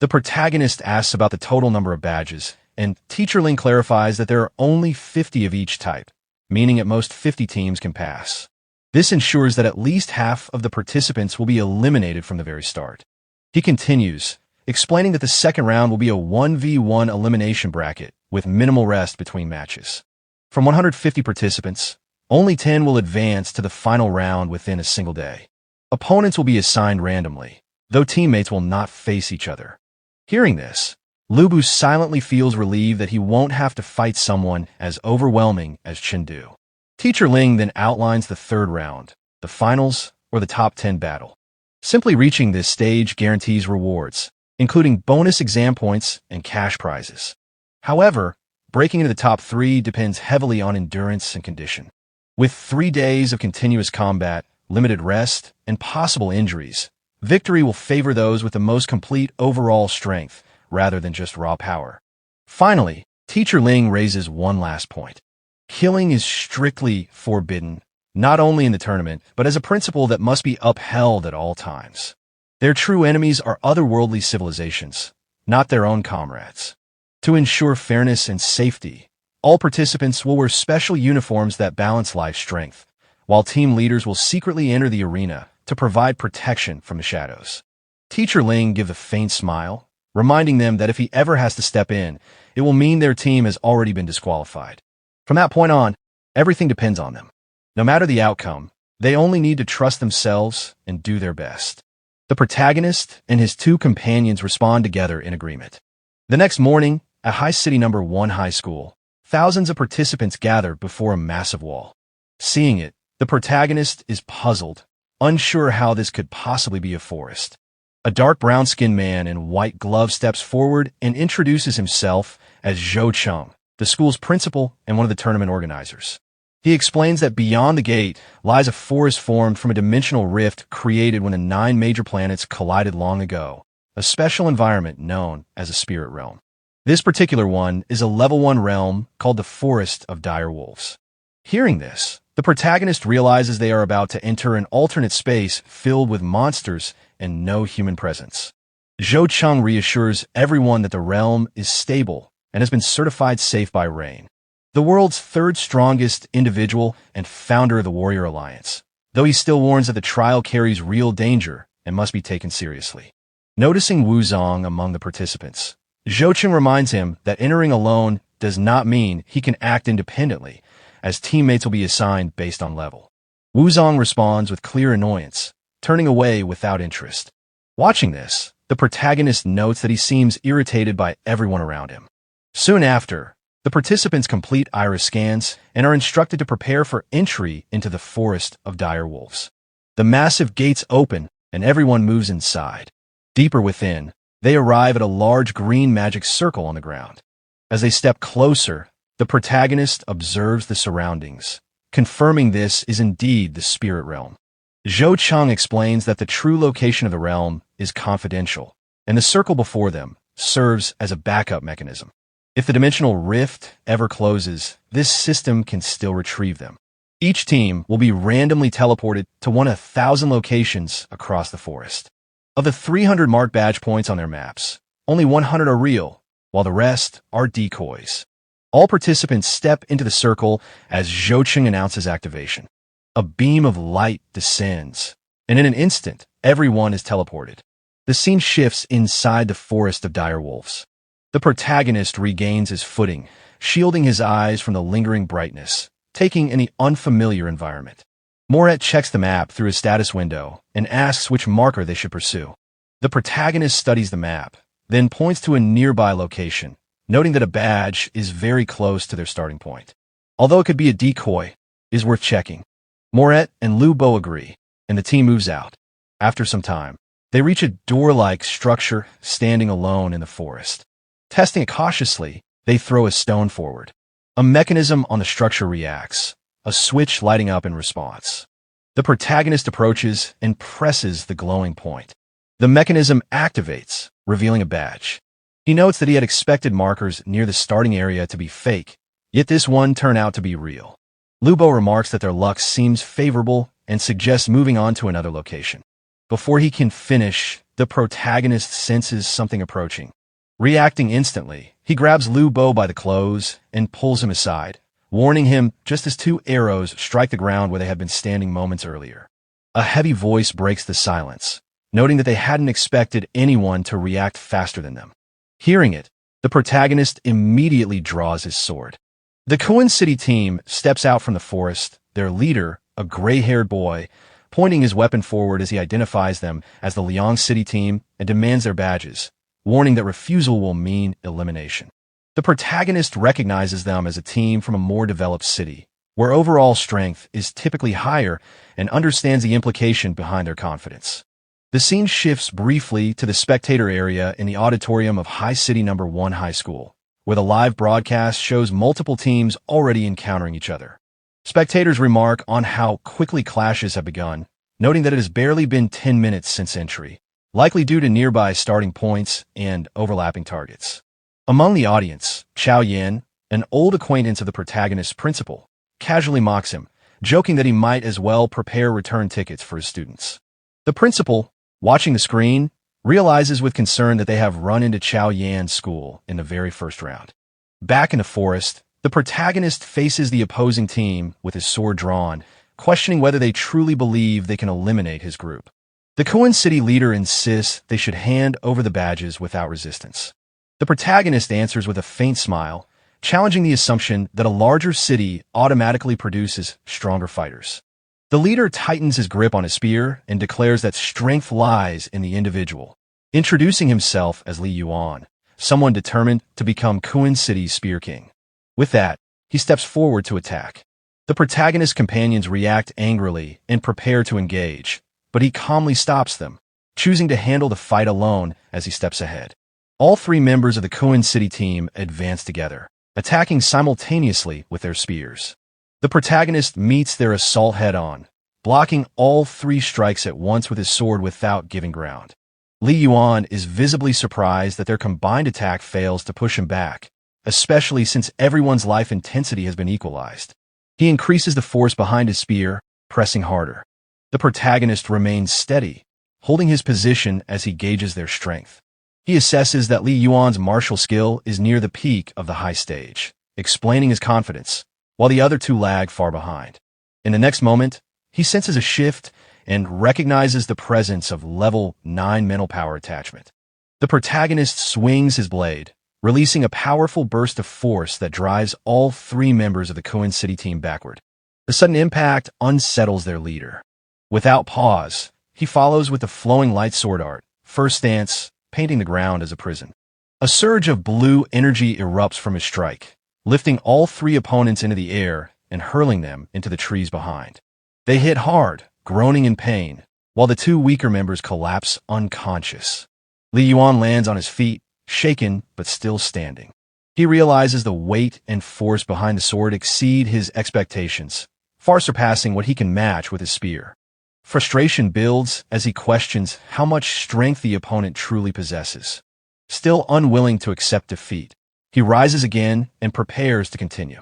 The protagonist asks about the total number of badges, and Teacher Ling clarifies that there are only 50 of each type, meaning at most 50 teams can pass. This ensures that at least half of the participants will be eliminated from the very start. He continues, explaining that the second round will be a 1v1 elimination bracket with minimal rest between matches. From 150 participants, only 10 will advance to the final round within a single day. Opponents will be assigned randomly, though teammates will not face each other. Hearing this, Lubu silently feels relieved that he won't have to fight someone as overwhelming as Chen. Teacher Ling then outlines the third round, the finals, or the top 10 battle. Simply reaching this stage guarantees rewards, including bonus exam points and cash prizes. However, breaking into the top 3 depends heavily on endurance and condition. With 3 days of continuous combat, limited rest, and possible injuries, victory will favor those with the most complete overall strength, rather than just raw power. Finally, Teacher Ling raises one last point. Killing is strictly forbidden, not only in the tournament, but as a principle that must be upheld at all times. Their true enemies are otherworldly civilizations, not their own comrades. To ensure fairness and safety, all participants will wear special uniforms that balance life strength, while team leaders will secretly enter the arena to provide protection from the shadows. Teacher Ling gives a faint smile, reminding them that if he ever has to step in, it will mean their team has already been disqualified. From that point on, everything depends on them. No matter the outcome, they only need to trust themselves and do their best. The protagonist and his two companions respond together in agreement. The next morning, at High City Number 1 High School, thousands of participants gather before a massive wall. Seeing it, the protagonist is puzzled, unsure how this could possibly be a forest. A dark brown-skinned man in white gloves steps forward and introduces himself as Zhou Cheng, the school's principal and one of the tournament organizers. He explains that beyond the gate lies a forest formed from a dimensional rift created when the 9 major planets collided long ago, a special environment known as a spirit realm. This particular one is a level 1 realm called the Forest of Dire Wolves. Hearing this, the protagonist realizes they are about to enter an alternate space filled with monsters and no human presence. Zhou Cheng reassures everyone that the realm is stable and has been certified safe by Rain, the world's 3rd strongest individual and founder of the Warrior Alliance, though he still warns that the trial carries real danger and must be taken seriously. Noticing Wu Zong among the participants, Zhou Cheng reminds him that entering alone does not mean he can act independently, as teammates will be assigned based on level. Wu Zong responds with clear annoyance, turning away without interest. Watching this, the protagonist notes that he seems irritated by everyone around him. Soon after, the participants complete iris scans and are instructed to prepare for entry into the Forest of Dire Wolves. The massive gates open and everyone moves inside. Deeper within, they arrive at a large green magic circle on the ground. As they step closer, the protagonist observes the surroundings, confirming this is indeed the spirit realm. Zhou Cheng explains that the true location of the realm is confidential, and the circle before them serves as a backup mechanism. If the dimensional rift ever closes, this system can still retrieve them. Each team will be randomly teleported to one of 1,000 locations across the forest. Of the 300 marked badge points on their maps, only 100 are real, while the rest are decoys. All participants step into the circle as Zhou Cheng announces activation. A beam of light descends, and in an instant, everyone is teleported. The scene shifts inside the Forest of Dire Wolves. The protagonist regains his footing, shielding his eyes from the lingering brightness, taking in the unfamiliar environment. Moret checks the map through his status window and asks which marker they should pursue. The protagonist studies the map, then points to a nearby location, noting that a badge is very close to their starting point. Although it could be a decoy, it is worth checking. Moret and Lu Bo agree, and the team moves out. After some time, they reach a door-like structure standing alone in the forest. Testing it cautiously, they throw a stone forward. A mechanism on the structure reacts, a switch lighting up in response. The protagonist approaches and presses the glowing point. The mechanism activates, revealing a badge. He notes that he had expected markers near the starting area to be fake, yet this one turned out to be real. Lubo remarks that their luck seems favorable and suggests moving on to another location. Before he can finish, the protagonist senses something approaching. Reacting instantly, he grabs Lu Bo by the clothes and pulls him aside, warning him just as 2 arrows strike the ground where they had been standing moments earlier. A heavy voice breaks the silence, noting that they hadn't expected anyone to react faster than them. Hearing it, the protagonist immediately draws his sword. The Koen City team steps out from the forest, their leader, a gray-haired boy, pointing his weapon forward as he identifies them as the Liang City team and demands their badges, warning that refusal will mean elimination. The protagonist recognizes them as a team from a more developed city, where overall strength is typically higher, and understands the implication behind their confidence. The scene shifts briefly to the spectator area in the auditorium of High City Number 1 High School, where the live broadcast shows multiple teams already encountering each other. Spectators remark on how quickly clashes have begun, noting that it has barely been 10 minutes since entry, likely due to nearby starting points and overlapping targets. Among the audience, Chao Yan, an old acquaintance of the protagonist's principal, casually mocks him, joking that he might as well prepare return tickets for his students. The principal, watching the screen, realizes with concern that they have run into Chao Yan's school in the very first round. Back in the forest, the protagonist faces the opposing team with his sword drawn, questioning whether they truly believe they can eliminate his group. The Koen City leader insists they should hand over the badges without resistance. The protagonist answers with a faint smile, challenging the assumption that a larger city automatically produces stronger fighters. The leader tightens his grip on his spear and declares that strength lies in the individual, introducing himself as Li Yuan, someone determined to become Kuan City's Spear King. With that, he steps forward to attack. The protagonist's companions react angrily and prepare to engage, but he calmly stops them, choosing to handle the fight alone as he steps ahead. All three members of the Kuan City team advance together, attacking simultaneously with their spears. The protagonist meets their assault head-on, blocking all three strikes at once with his sword without giving ground. Li Yuan is visibly surprised that their combined attack fails to push him back, especially since everyone's life intensity has been equalized. He increases the force behind his spear, pressing harder. The protagonist remains steady, holding his position as he gauges their strength. He assesses that Li Yuan's martial skill is near the peak of the high stage, explaining his confidence, while the other two lag far behind. In the next moment, he senses a shift and recognizes the presence of level 9 mental power attachment. The protagonist swings his blade, releasing a powerful burst of force that drives all three members of the Kuan City team backward. The sudden impact unsettles their leader. Without pause, he follows with the flowing light sword art, first stance, painting the ground as a prison. A surge of blue energy erupts from his strike, lifting all three opponents into the air and hurling them into the trees behind. They hit hard, groaning in pain, while the two weaker members collapse unconscious. Li Yuan lands on his feet, shaken but still standing. He realizes the weight and force behind the sword exceed his expectations, far surpassing what he can match with his spear. Frustration builds as he questions how much strength the opponent truly possesses. Still unwilling to accept defeat, he rises again and prepares to continue.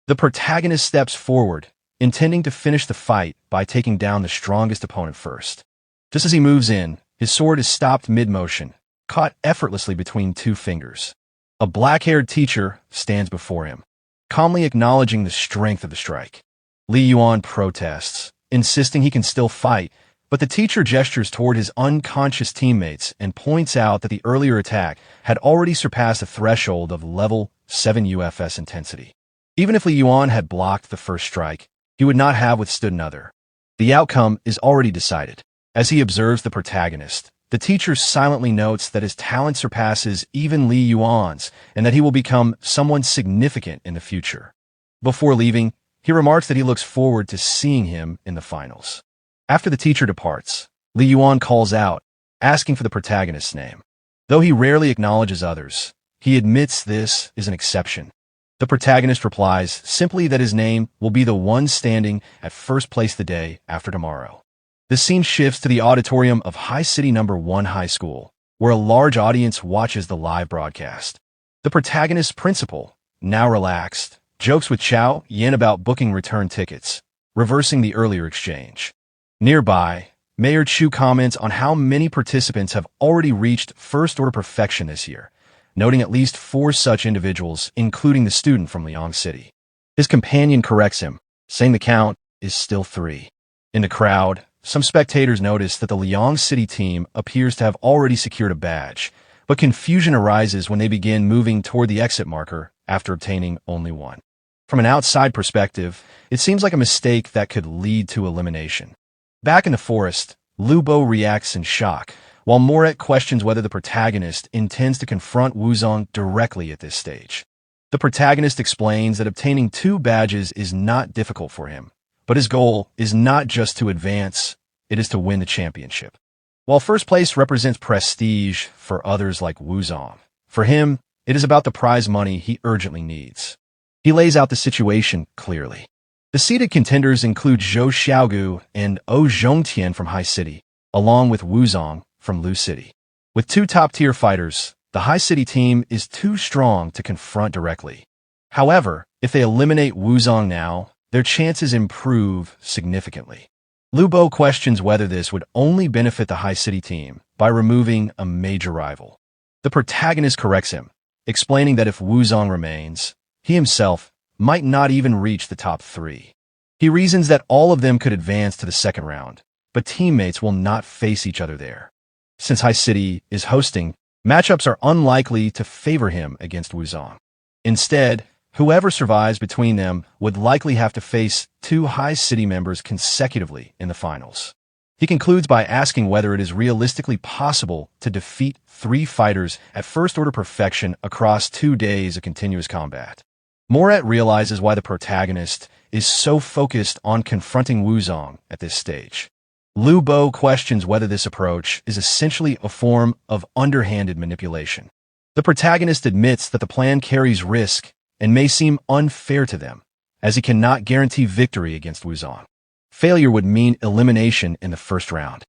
The protagonist steps forward, intending to finish the fight by taking down the strongest opponent first. Just as he moves in, his sword is stopped mid-motion, caught effortlessly between two fingers. A black-haired teacher stands before him, calmly acknowledging the strength of the strike. Li Yuan protests, insisting he can still fight, but the teacher gestures toward his unconscious teammates and points out that the earlier attack had already surpassed a threshold of level 7 UFS intensity. Even if Li Yuan had blocked the first strike, he would not have withstood another. The outcome is already decided. As he observes the protagonist, the teacher silently notes that his talent surpasses even Li Yuan's and that he will become someone significant in the future. Before leaving, he remarks that he looks forward to seeing him in the finals. After the teacher departs, Li Yuan calls out, asking for the protagonist's name. Though he rarely acknowledges others, he admits this is an exception. The protagonist replies simply that his name will be the one standing at first place the day after tomorrow. The scene shifts to the auditorium of High City No. 1 High School, where a large audience watches the live broadcast. The protagonist's principal, now relaxed, jokes with Chao Yin about booking return tickets, reversing the earlier exchange. Nearby, Mayor Chu comments on how many participants have already reached first-order perfection this year, noting at least 4 such individuals, including the student from Liang City. His companion corrects him, saying the count is still 3. In the crowd, some spectators notice that the Liang City team appears to have already secured a badge, but confusion arises when they begin moving toward the exit marker after obtaining only one. From an outside perspective, it seems like a mistake that could lead to elimination. Back in the forest, Lu Bo reacts in shock, while Moret questions whether the protagonist intends to confront Wuzong directly at this stage. The protagonist explains that obtaining 2 badges is not difficult for him, but his goal is not just to advance, it is to win the championship. While first place represents prestige for others like Wuzong, for him, it is about the prize money he urgently needs. He lays out the situation clearly. The seeded contenders include Zhou Xiaogu and O Zhongtian from High City, along with Wuzong from Lu City. With 2 top-tier fighters, the High City team is too strong to confront directly. However, if they eliminate Wuzong now, their chances improve significantly. Lu Bo questions whether this would only benefit the High City team by removing a major rival. The protagonist corrects him, explaining that if Wuzong remains, he himself might not even reach the top 3. He reasons that all of them could advance to the second round, but teammates will not face each other there. Since High City is hosting, matchups are unlikely to favor him against Wuzong. Instead, Whoever survives between them would likely have to face two high city members consecutively in the finals. He concludes by asking whether it is realistically possible to defeat 3 fighters at first-order perfection across 2 days of continuous combat. Moret realizes why the protagonist is so focused on confronting Wuzong at this stage. Lu Bo questions whether this approach is essentially a form of underhanded manipulation. The protagonist admits that the plan carries risk and may seem unfair to them, as he cannot guarantee victory against Wuzong. Failure would mean elimination in the first round.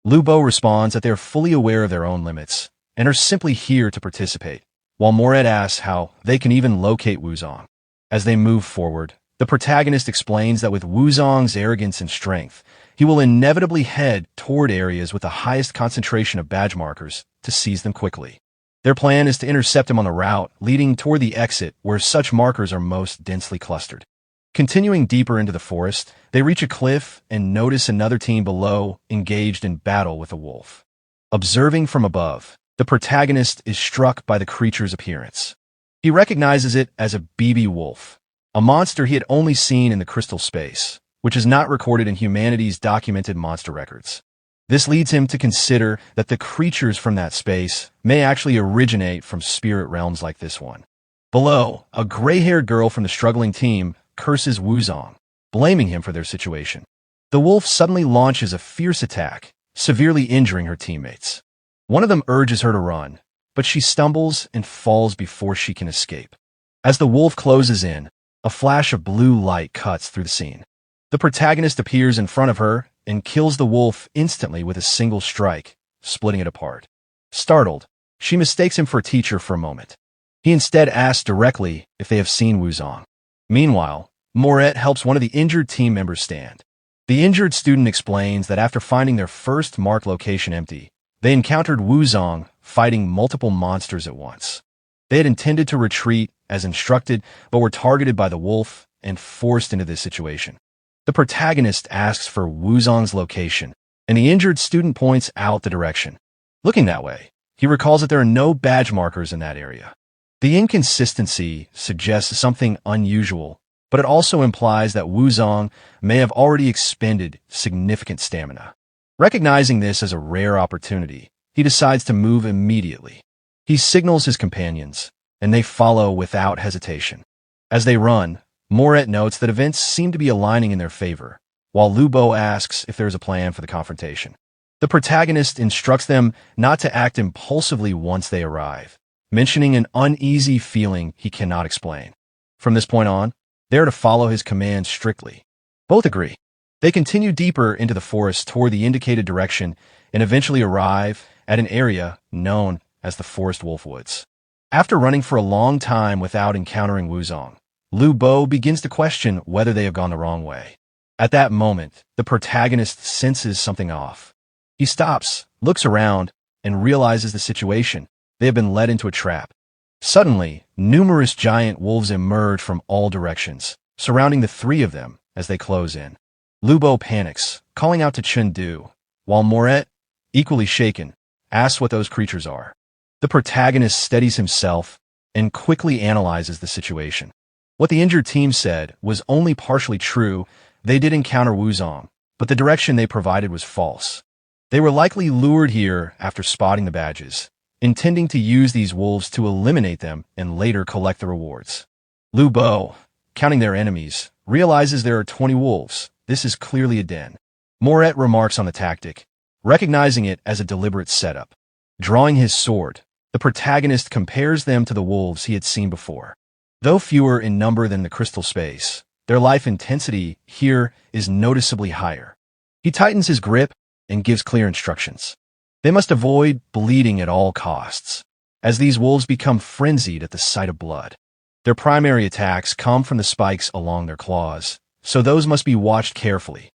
Lu Bo responds that they are fully aware of their own limits and are simply here to participate, while Moret asks how they can even locate Wuzong. As they move forward, the protagonist explains that with Wuzong's arrogance and strength, he will inevitably head toward areas with the highest concentration of badge markers to seize them quickly. Their plan is to intercept him on the route leading toward the exit where such markers are most densely clustered. Continuing deeper into the forest, they reach a cliff and notice another team below engaged in battle with a wolf. Observing from above, the protagonist is struck by the creature's appearance. He recognizes it as a BB wolf, a monster he had only seen in the crystal space, which is not recorded in humanity's documented monster records. This leads him to consider that the creatures from that space may actually originate from spirit realms like this one. Below, a gray-haired girl from the struggling team curses Wuzong, blaming him for their situation. The wolf suddenly launches a fierce attack, severely injuring her teammates. One of them urges her to run, but she stumbles and falls before she can escape. As the wolf closes in, a flash of blue light cuts through the scene. The protagonist appears in front of her and kills the wolf instantly with a single strike, splitting it apart. Startled, she mistakes him for a teacher for a moment. He instead asks directly if they have seen Wuzong. Meanwhile, Moret helps one of the injured team members stand. The injured student explains that after finding their first marked location empty, they encountered Wuzong fighting multiple monsters at once. They had intended to retreat as instructed, but were targeted by the wolf and forced into this situation. The protagonist asks for Wuzong's location, and the injured student points out the direction. Looking that way, he recalls that there are no badge markers in that area. The inconsistency suggests something unusual, but it also implies that Wuzong may have already expended significant stamina. Recognizing this as a rare opportunity, he decides to move immediately. He signals his companions, and they follow without hesitation. As they run, Moret notes that events seem to be aligning in their favor, while Lu Bo asks if there is a plan for the confrontation. The protagonist instructs them not to act impulsively once they arrive, mentioning an uneasy feeling he cannot explain. From this point on, they are to follow his commands strictly. Both agree. They continue deeper into the forest toward the indicated direction and eventually arrive at an area known as the Forest Wolf Woods. After running for a long time without encountering Wuzong, Lu Bo begins to question whether they have gone the wrong way. At that moment, the protagonist senses something off. He stops, looks around, and realizes the situation. They have been led into a trap. Suddenly, numerous giant wolves emerge from all directions, surrounding the 3 of them as they close in. Lu Bo panics, calling out to Chen, while Moret, equally shaken, asks what those creatures are. The protagonist steadies himself and quickly analyzes the situation. What the injured team said was only partially true. They did encounter Wuzong, but the direction they provided was false. They were likely lured here after spotting the badges, intending to use these wolves to eliminate them and later collect the rewards. Lu Bo, counting their enemies, realizes there are 20 wolves. This is clearly a den. Moret remarks on the tactic, recognizing it as a deliberate setup. Drawing his sword, the protagonist compares them to the wolves he had seen before. Though fewer in number than the crystal space, their life intensity here is noticeably higher. He tightens his grip and gives clear instructions. They must avoid bleeding at all costs, as these wolves become frenzied at the sight of blood. Their primary attacks come from the spikes along their claws, so those must be watched carefully.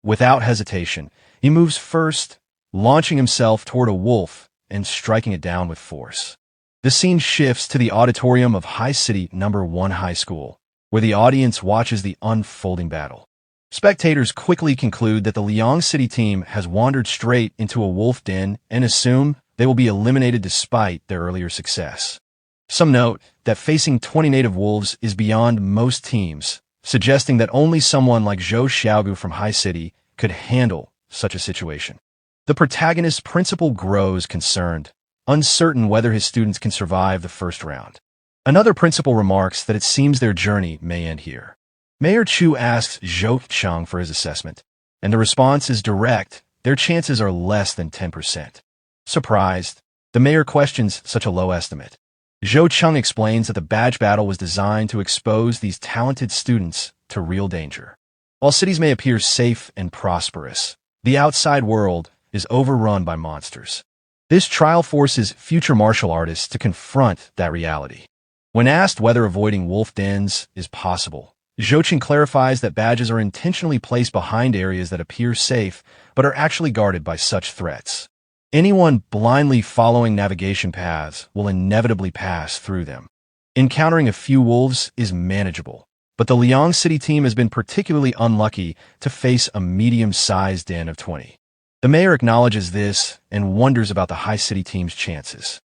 Without hesitation, he moves first, launching himself toward a wolf and striking it down with force. The scene shifts to the auditorium of High City No. 1 High School, where the audience watches the unfolding battle. Spectators quickly conclude that the Liang City team has wandered straight into a wolf den and assume they will be eliminated despite their earlier success. Some note that facing 20 native wolves is beyond most teams, suggesting that only someone like Zhou Xiaogu from High City could handle such a situation. The protagonist's principal grows concerned, uncertain whether his students can survive the first round. Another principal remarks that it seems their journey may end here. Mayor Chu asks Zhou Cheng for his assessment, and the response is direct: their chances are less than 10%. Surprised, the mayor questions such a low estimate. Zhou Cheng explains that the badge battle was designed to expose these talented students to real danger. While cities may appear safe and prosperous, the outside world is overrun by monsters. This trial forces future martial artists to confront that reality. When asked whether avoiding wolf dens is possible, Zhou Cheng clarifies that badges are intentionally placed behind areas that appear safe but are actually guarded by such threats. Anyone blindly following navigation paths will inevitably pass through them. Encountering a few wolves is manageable, but the Liang City team has been particularly unlucky to face a medium-sized den of 20. The mayor acknowledges this and wonders about the High City team's chances.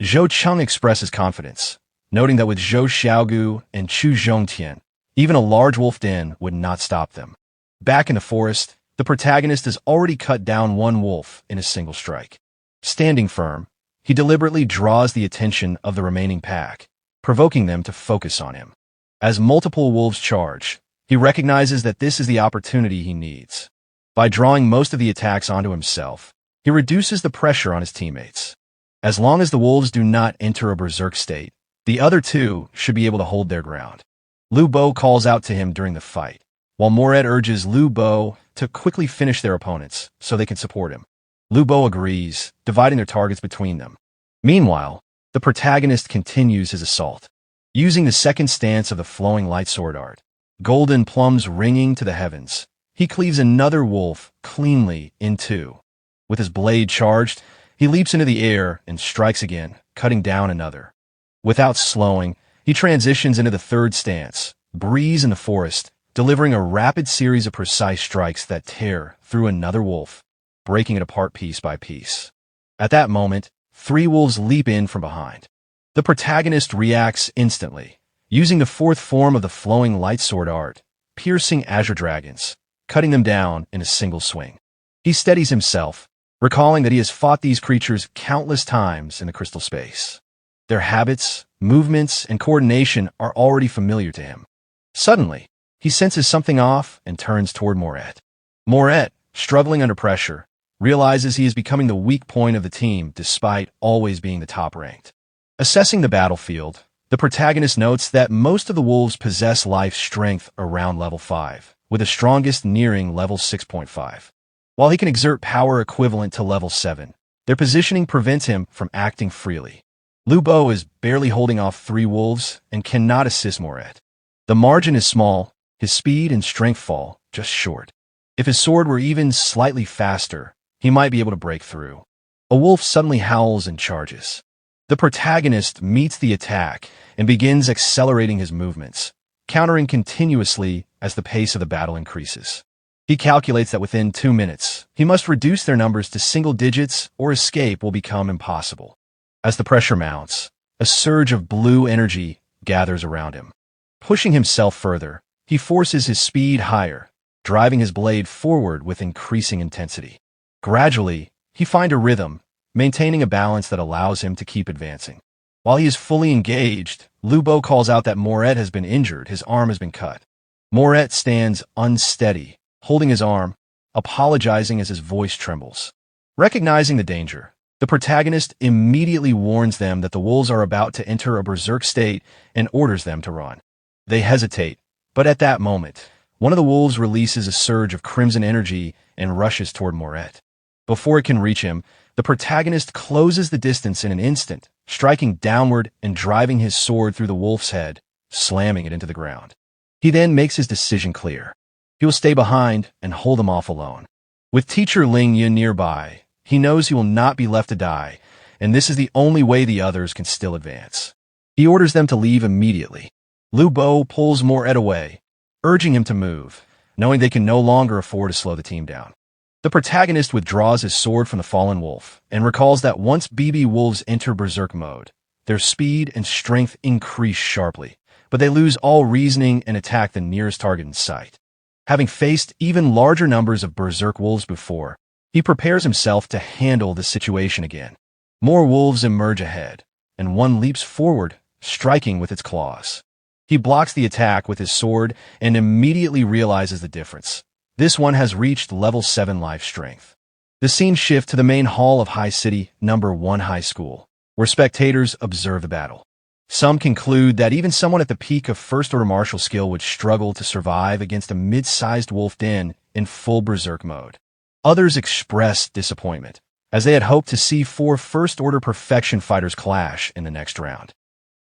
Zhou Cheng expresses confidence, noting that with Zhou Xiaogu and Chu Zhongtian, even a large wolf den would not stop them. Back in the forest, the protagonist has already cut down one wolf in a single strike. Standing firm, he deliberately draws the attention of the remaining pack, provoking them to focus on him. As multiple wolves charge, he recognizes that this is the opportunity he needs. By drawing most of the attacks onto himself, he reduces the pressure on his teammates. As long as the wolves do not enter a berserk state, the other two should be able to hold their ground. Lu Bo calls out to him during the fight, while Moret urges Lu Bo to quickly finish their opponents so they can support him. Lu Bo agrees, dividing their targets between them. Meanwhile, the protagonist continues his assault. Using the second stance of the flowing light sword art, golden plums ringing to the heavens, he cleaves another wolf cleanly in two. With his blade charged, he leaps into the air and strikes again, cutting down another. Without slowing, he transitions into the third stance, breeze in the forest, delivering a rapid series of precise strikes that tear through another wolf, breaking it apart piece by piece. At that moment, three wolves leap in from behind. The protagonist reacts instantly, using the fourth form of the flowing light sword art, piercing azure dragons, cutting them down in a single swing. He steadies himself, recalling that he has fought these creatures countless times in the crystal space. Their habits, movements, and coordination are already familiar to him. Suddenly, he senses something off and turns toward Moret. Moret, struggling under pressure, realizes he is becoming the weak point of the team despite always being the top-ranked. Assessing the battlefield, the protagonist notes that most of the wolves possess life strength around level 5, with the strongest nearing level 6.5. While he can exert power equivalent to level 7, their positioning prevents him from acting freely. Lu Bo is barely holding off three wolves and cannot assist Moret. The margin is small, his speed and strength fall just short. If his sword were even slightly faster, he might be able to break through. A wolf suddenly howls and charges. The protagonist meets the attack and begins accelerating his movements, countering continuously as the pace of the battle increases. He calculates that within 2 minutes, he must reduce their numbers to single digits or escape will become impossible. As the pressure mounts, a surge of blue energy gathers around him. Pushing himself further, he forces his speed higher, driving his blade forward with increasing intensity. Gradually, he finds a rhythm, maintaining a balance that allows him to keep advancing. While he is fully engaged, Lu Bo calls out that Moret has been injured, his arm has been cut. Moret stands unsteady, holding his arm, apologizing as his voice trembles. Recognizing the danger, the protagonist immediately warns them that the wolves are about to enter a berserk state and orders them to run. They hesitate, but at that moment, one of the wolves releases a surge of crimson energy and rushes toward Moret. Before it can reach him, the protagonist closes the distance in an instant, striking downward and driving his sword through the wolf's head, slamming it into the ground. He then makes his decision clear. He will stay behind and hold them off alone. With teacher Ling Yun nearby, he knows he will not be left to die, and this is the only way the others can still advance. He orders them to leave immediately. Lu Bo pulls Moret away, urging him to move, knowing they can no longer afford to slow the team down. The protagonist withdraws his sword from the fallen wolf and recalls that once BB wolves enter berserk mode, Their speed and strength increase sharply, but they lose all reasoning and attack the nearest target in sight. Having faced even larger numbers of berserk wolves before, he prepares himself to handle the situation again. More wolves emerge ahead, and one leaps forward, striking with its claws. He blocks the attack with his sword and immediately realizes the difference. This one has reached level 7 life strength. The scene shifts to the main hall of High City Number 1 High School, where spectators observe the battle. Some conclude that even someone at the peak of first-order martial skill would struggle to survive against a mid-sized wolf den in full berserk mode. Others express disappointment, as they had hoped to see 4 first-order perfection fighters clash in the next round.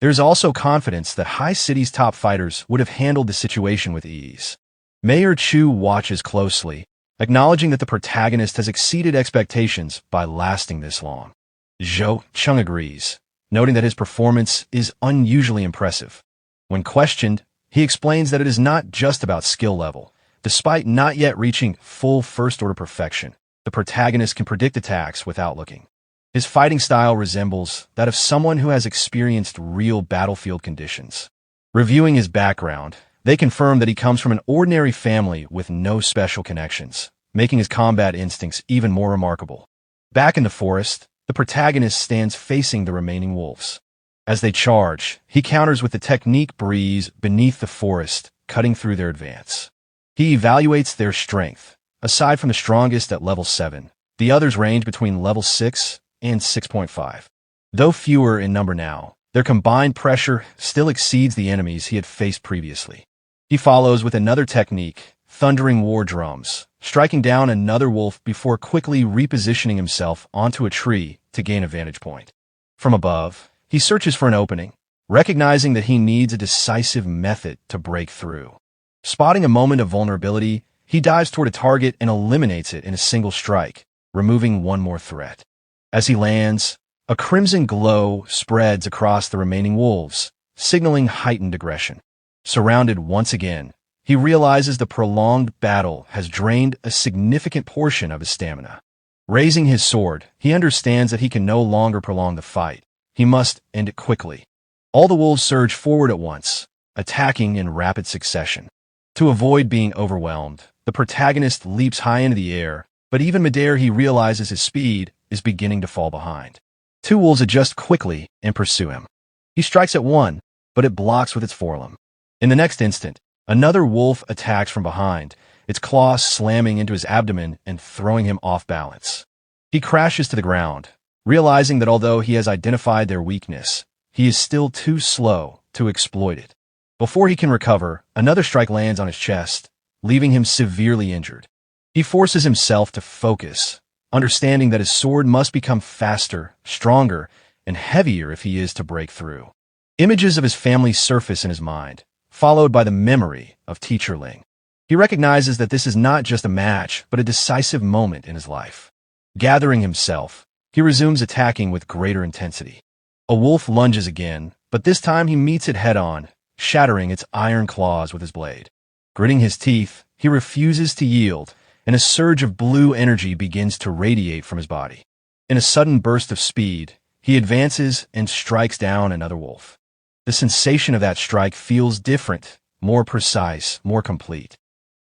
There is also confidence that High City's top fighters would have handled the situation with ease. Mayor Chu watches closely, acknowledging that the protagonist has exceeded expectations by lasting this long. Zhou Cheng agrees, noting that his performance is unusually impressive. When questioned, he explains that it is not just about skill level. Despite not yet reaching full first-order perfection, the protagonist can predict attacks without looking. His fighting style resembles that of someone who has experienced real battlefield conditions. Reviewing his background, they confirm that he comes from an ordinary family with no special connections, making his combat instincts even more remarkable. Back in the forest, the protagonist stands facing the remaining wolves. As they charge, he counters with the technique breeze beneath the forest, cutting through their advance. He evaluates their strength. Aside from the strongest at level 7, the others range between level 6 and 6.5. Though fewer in number now, their combined pressure still exceeds the enemies he had faced previously. He follows with another technique, thundering war drums, striking down another wolf before quickly repositioning himself onto a tree to gain a vantage point. From above, he searches for an opening, recognizing that he needs a decisive method to break through. Spotting a moment of vulnerability, he dives toward a target and eliminates it in a single strike, removing one more threat. As he lands, a crimson glow spreads across the remaining wolves, signaling heightened aggression. Surrounded once again, he realizes the prolonged battle has drained a significant portion of his stamina. Raising his sword, he understands that he can no longer prolong the fight. He must end it quickly. All the wolves surge forward at once, attacking in rapid succession. To avoid being overwhelmed, the protagonist leaps high into the air, but even midair he realizes his speed is beginning to fall behind. 2 wolves adjust quickly and pursue him. He strikes at one, but it blocks with its forelimb. In the next instant, another wolf attacks from behind, its claws slamming into his abdomen and throwing him off balance. He crashes to the ground, realizing that although he has identified their weakness, he is still too slow to exploit it. Before he can recover, another strike lands on his chest, leaving him severely injured. He forces himself to focus, understanding that his sword must become faster, stronger, and heavier if he is to break through. Images of his family surface in his mind, followed by the memory of Teacher Ling. He recognizes that this is not just a match, but a decisive moment in his life. Gathering himself, he resumes attacking with greater intensity. A wolf lunges again, but this time he meets it head-on, shattering its iron claws with his blade. Gritting his teeth, he refuses to yield, and a surge of blue energy begins to radiate from his body. In a sudden burst of speed, he advances and strikes down another wolf. The sensation of that strike feels different, more precise, more complete.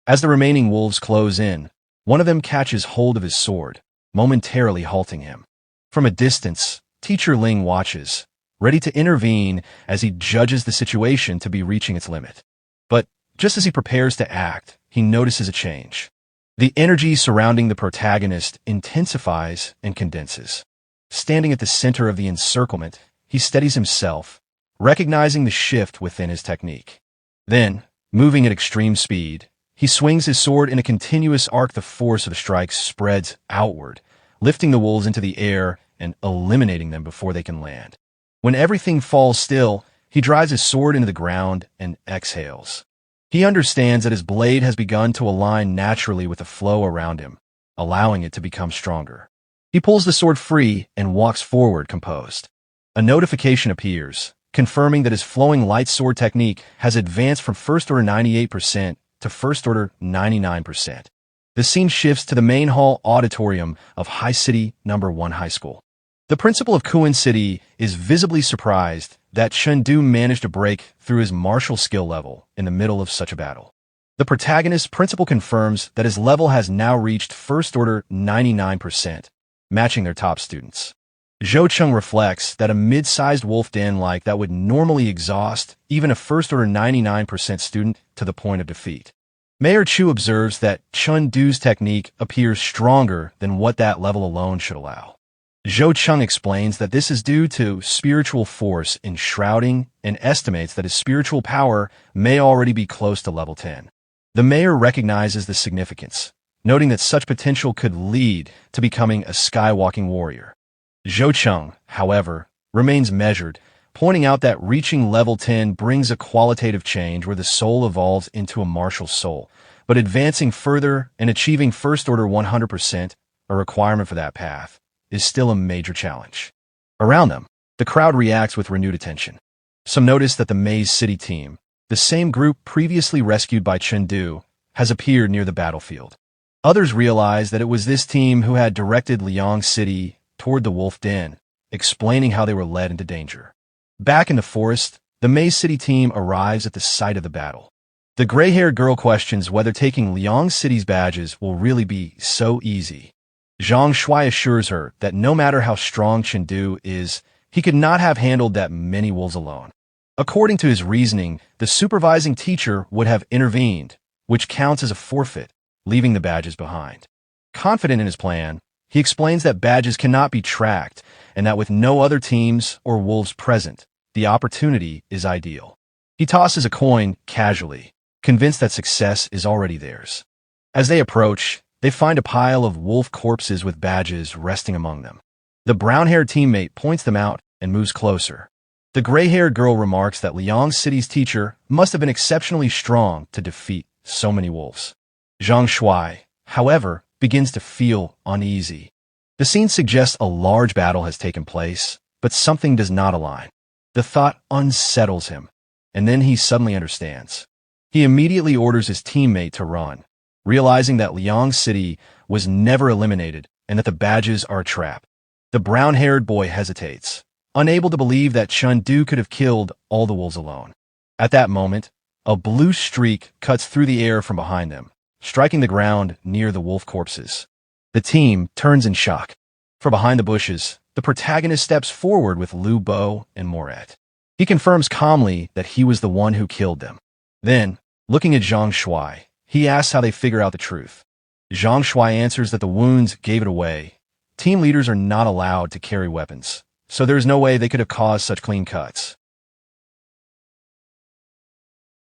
As the remaining wolves close in, one of them catches hold of his sword, momentarily halting him. From a distance, Teacher Ling watches, ready to intervene as he judges the situation to be reaching its limit. But just as he prepares to act, he notices a change. The energy surrounding the protagonist intensifies and condenses. Standing at the center of the encirclement, he steadies himself, recognizing the shift within his technique. Then, moving at extreme speed, he swings his sword in a continuous arc. The force of the strike spreads outward, lifting the wolves into the air and eliminating them before they can land. When everything falls still, he drives his sword into the ground and exhales. He understands that his blade has begun to align naturally with the flow around him, allowing it to become stronger. He pulls the sword free and walks forward composed. A notification appears, confirming that his flowing light sword technique has advanced from first order 98% to first order 99%. The scene shifts to the main hall auditorium of High City Number 1 High School. The principal of Kuan City is visibly surprised that Chen managed to break through his martial skill level in the middle of such a battle. The protagonist principal confirms that his level has now reached First Order 99%, matching their top students. Zhou Cheng reflects that a mid-sized wolf den like that would normally exhaust even a First Order 99% student to the point of defeat. Mayor Chu observes that Chen Du's technique appears stronger than what that level alone should allow. Zhou Cheng explains that this is due to spiritual force enshrouding and estimates that his spiritual power may already be close to level 10. The mayor recognizes the significance, noting that such potential could lead to becoming a skywalking warrior. Zhou Cheng, however, remains measured, pointing out that reaching level 10 brings a qualitative change where the soul evolves into a martial soul, but advancing further and achieving First Order 100%, a requirement for that path, is still a major challenge. Around them, the crowd reacts with renewed attention. Some notice that the Maze City team, the same group previously rescued by Chen Du, has appeared near the battlefield. Others realize that it was this team who had directed Liang City toward the Wolf Den, explaining how they were led into danger. Back in the forest, the Maze City team arrives at the site of the battle. The gray-haired girl questions whether taking Liang City's badges will really be so easy. Zhang Shuai assures her that no matter how strong Chen Du is, he could not have handled that many wolves alone. According to his reasoning, the supervising teacher would have intervened, which counts as a forfeit, leaving the badges behind. Confident in his plan, he explains that badges cannot be tracked and that with no other teams or wolves present, the opportunity is ideal. He tosses a coin casually, convinced that success is already theirs. As they approach, they find a pile of wolf corpses with badges resting among them. The brown-haired teammate points them out and moves closer. The gray-haired girl remarks that Liang City's teacher must have been exceptionally strong to defeat so many wolves. Zhang Shuai, however, begins to feel uneasy. The scene suggests a large battle has taken place, but something does not align. The thought unsettles him, and then he suddenly understands. He immediately orders his teammate to run, realizing that Liang City was never eliminated and that the badges are a trap. The brown-haired boy hesitates, unable to believe that Chen Du could have killed all the wolves alone. At that moment, a blue streak cuts through the air from behind them, striking the ground near the wolf corpses. The team turns in shock. From behind the bushes, the protagonist steps forward with Lu Bo and Moret. He confirms calmly that he was the one who killed them. Then, looking at Zhang Shuai, he asks how they figure out the truth. Zhang Shuai answers that the wounds gave it away. Team leaders are not allowed to carry weapons, so there is no way they could have caused such clean cuts.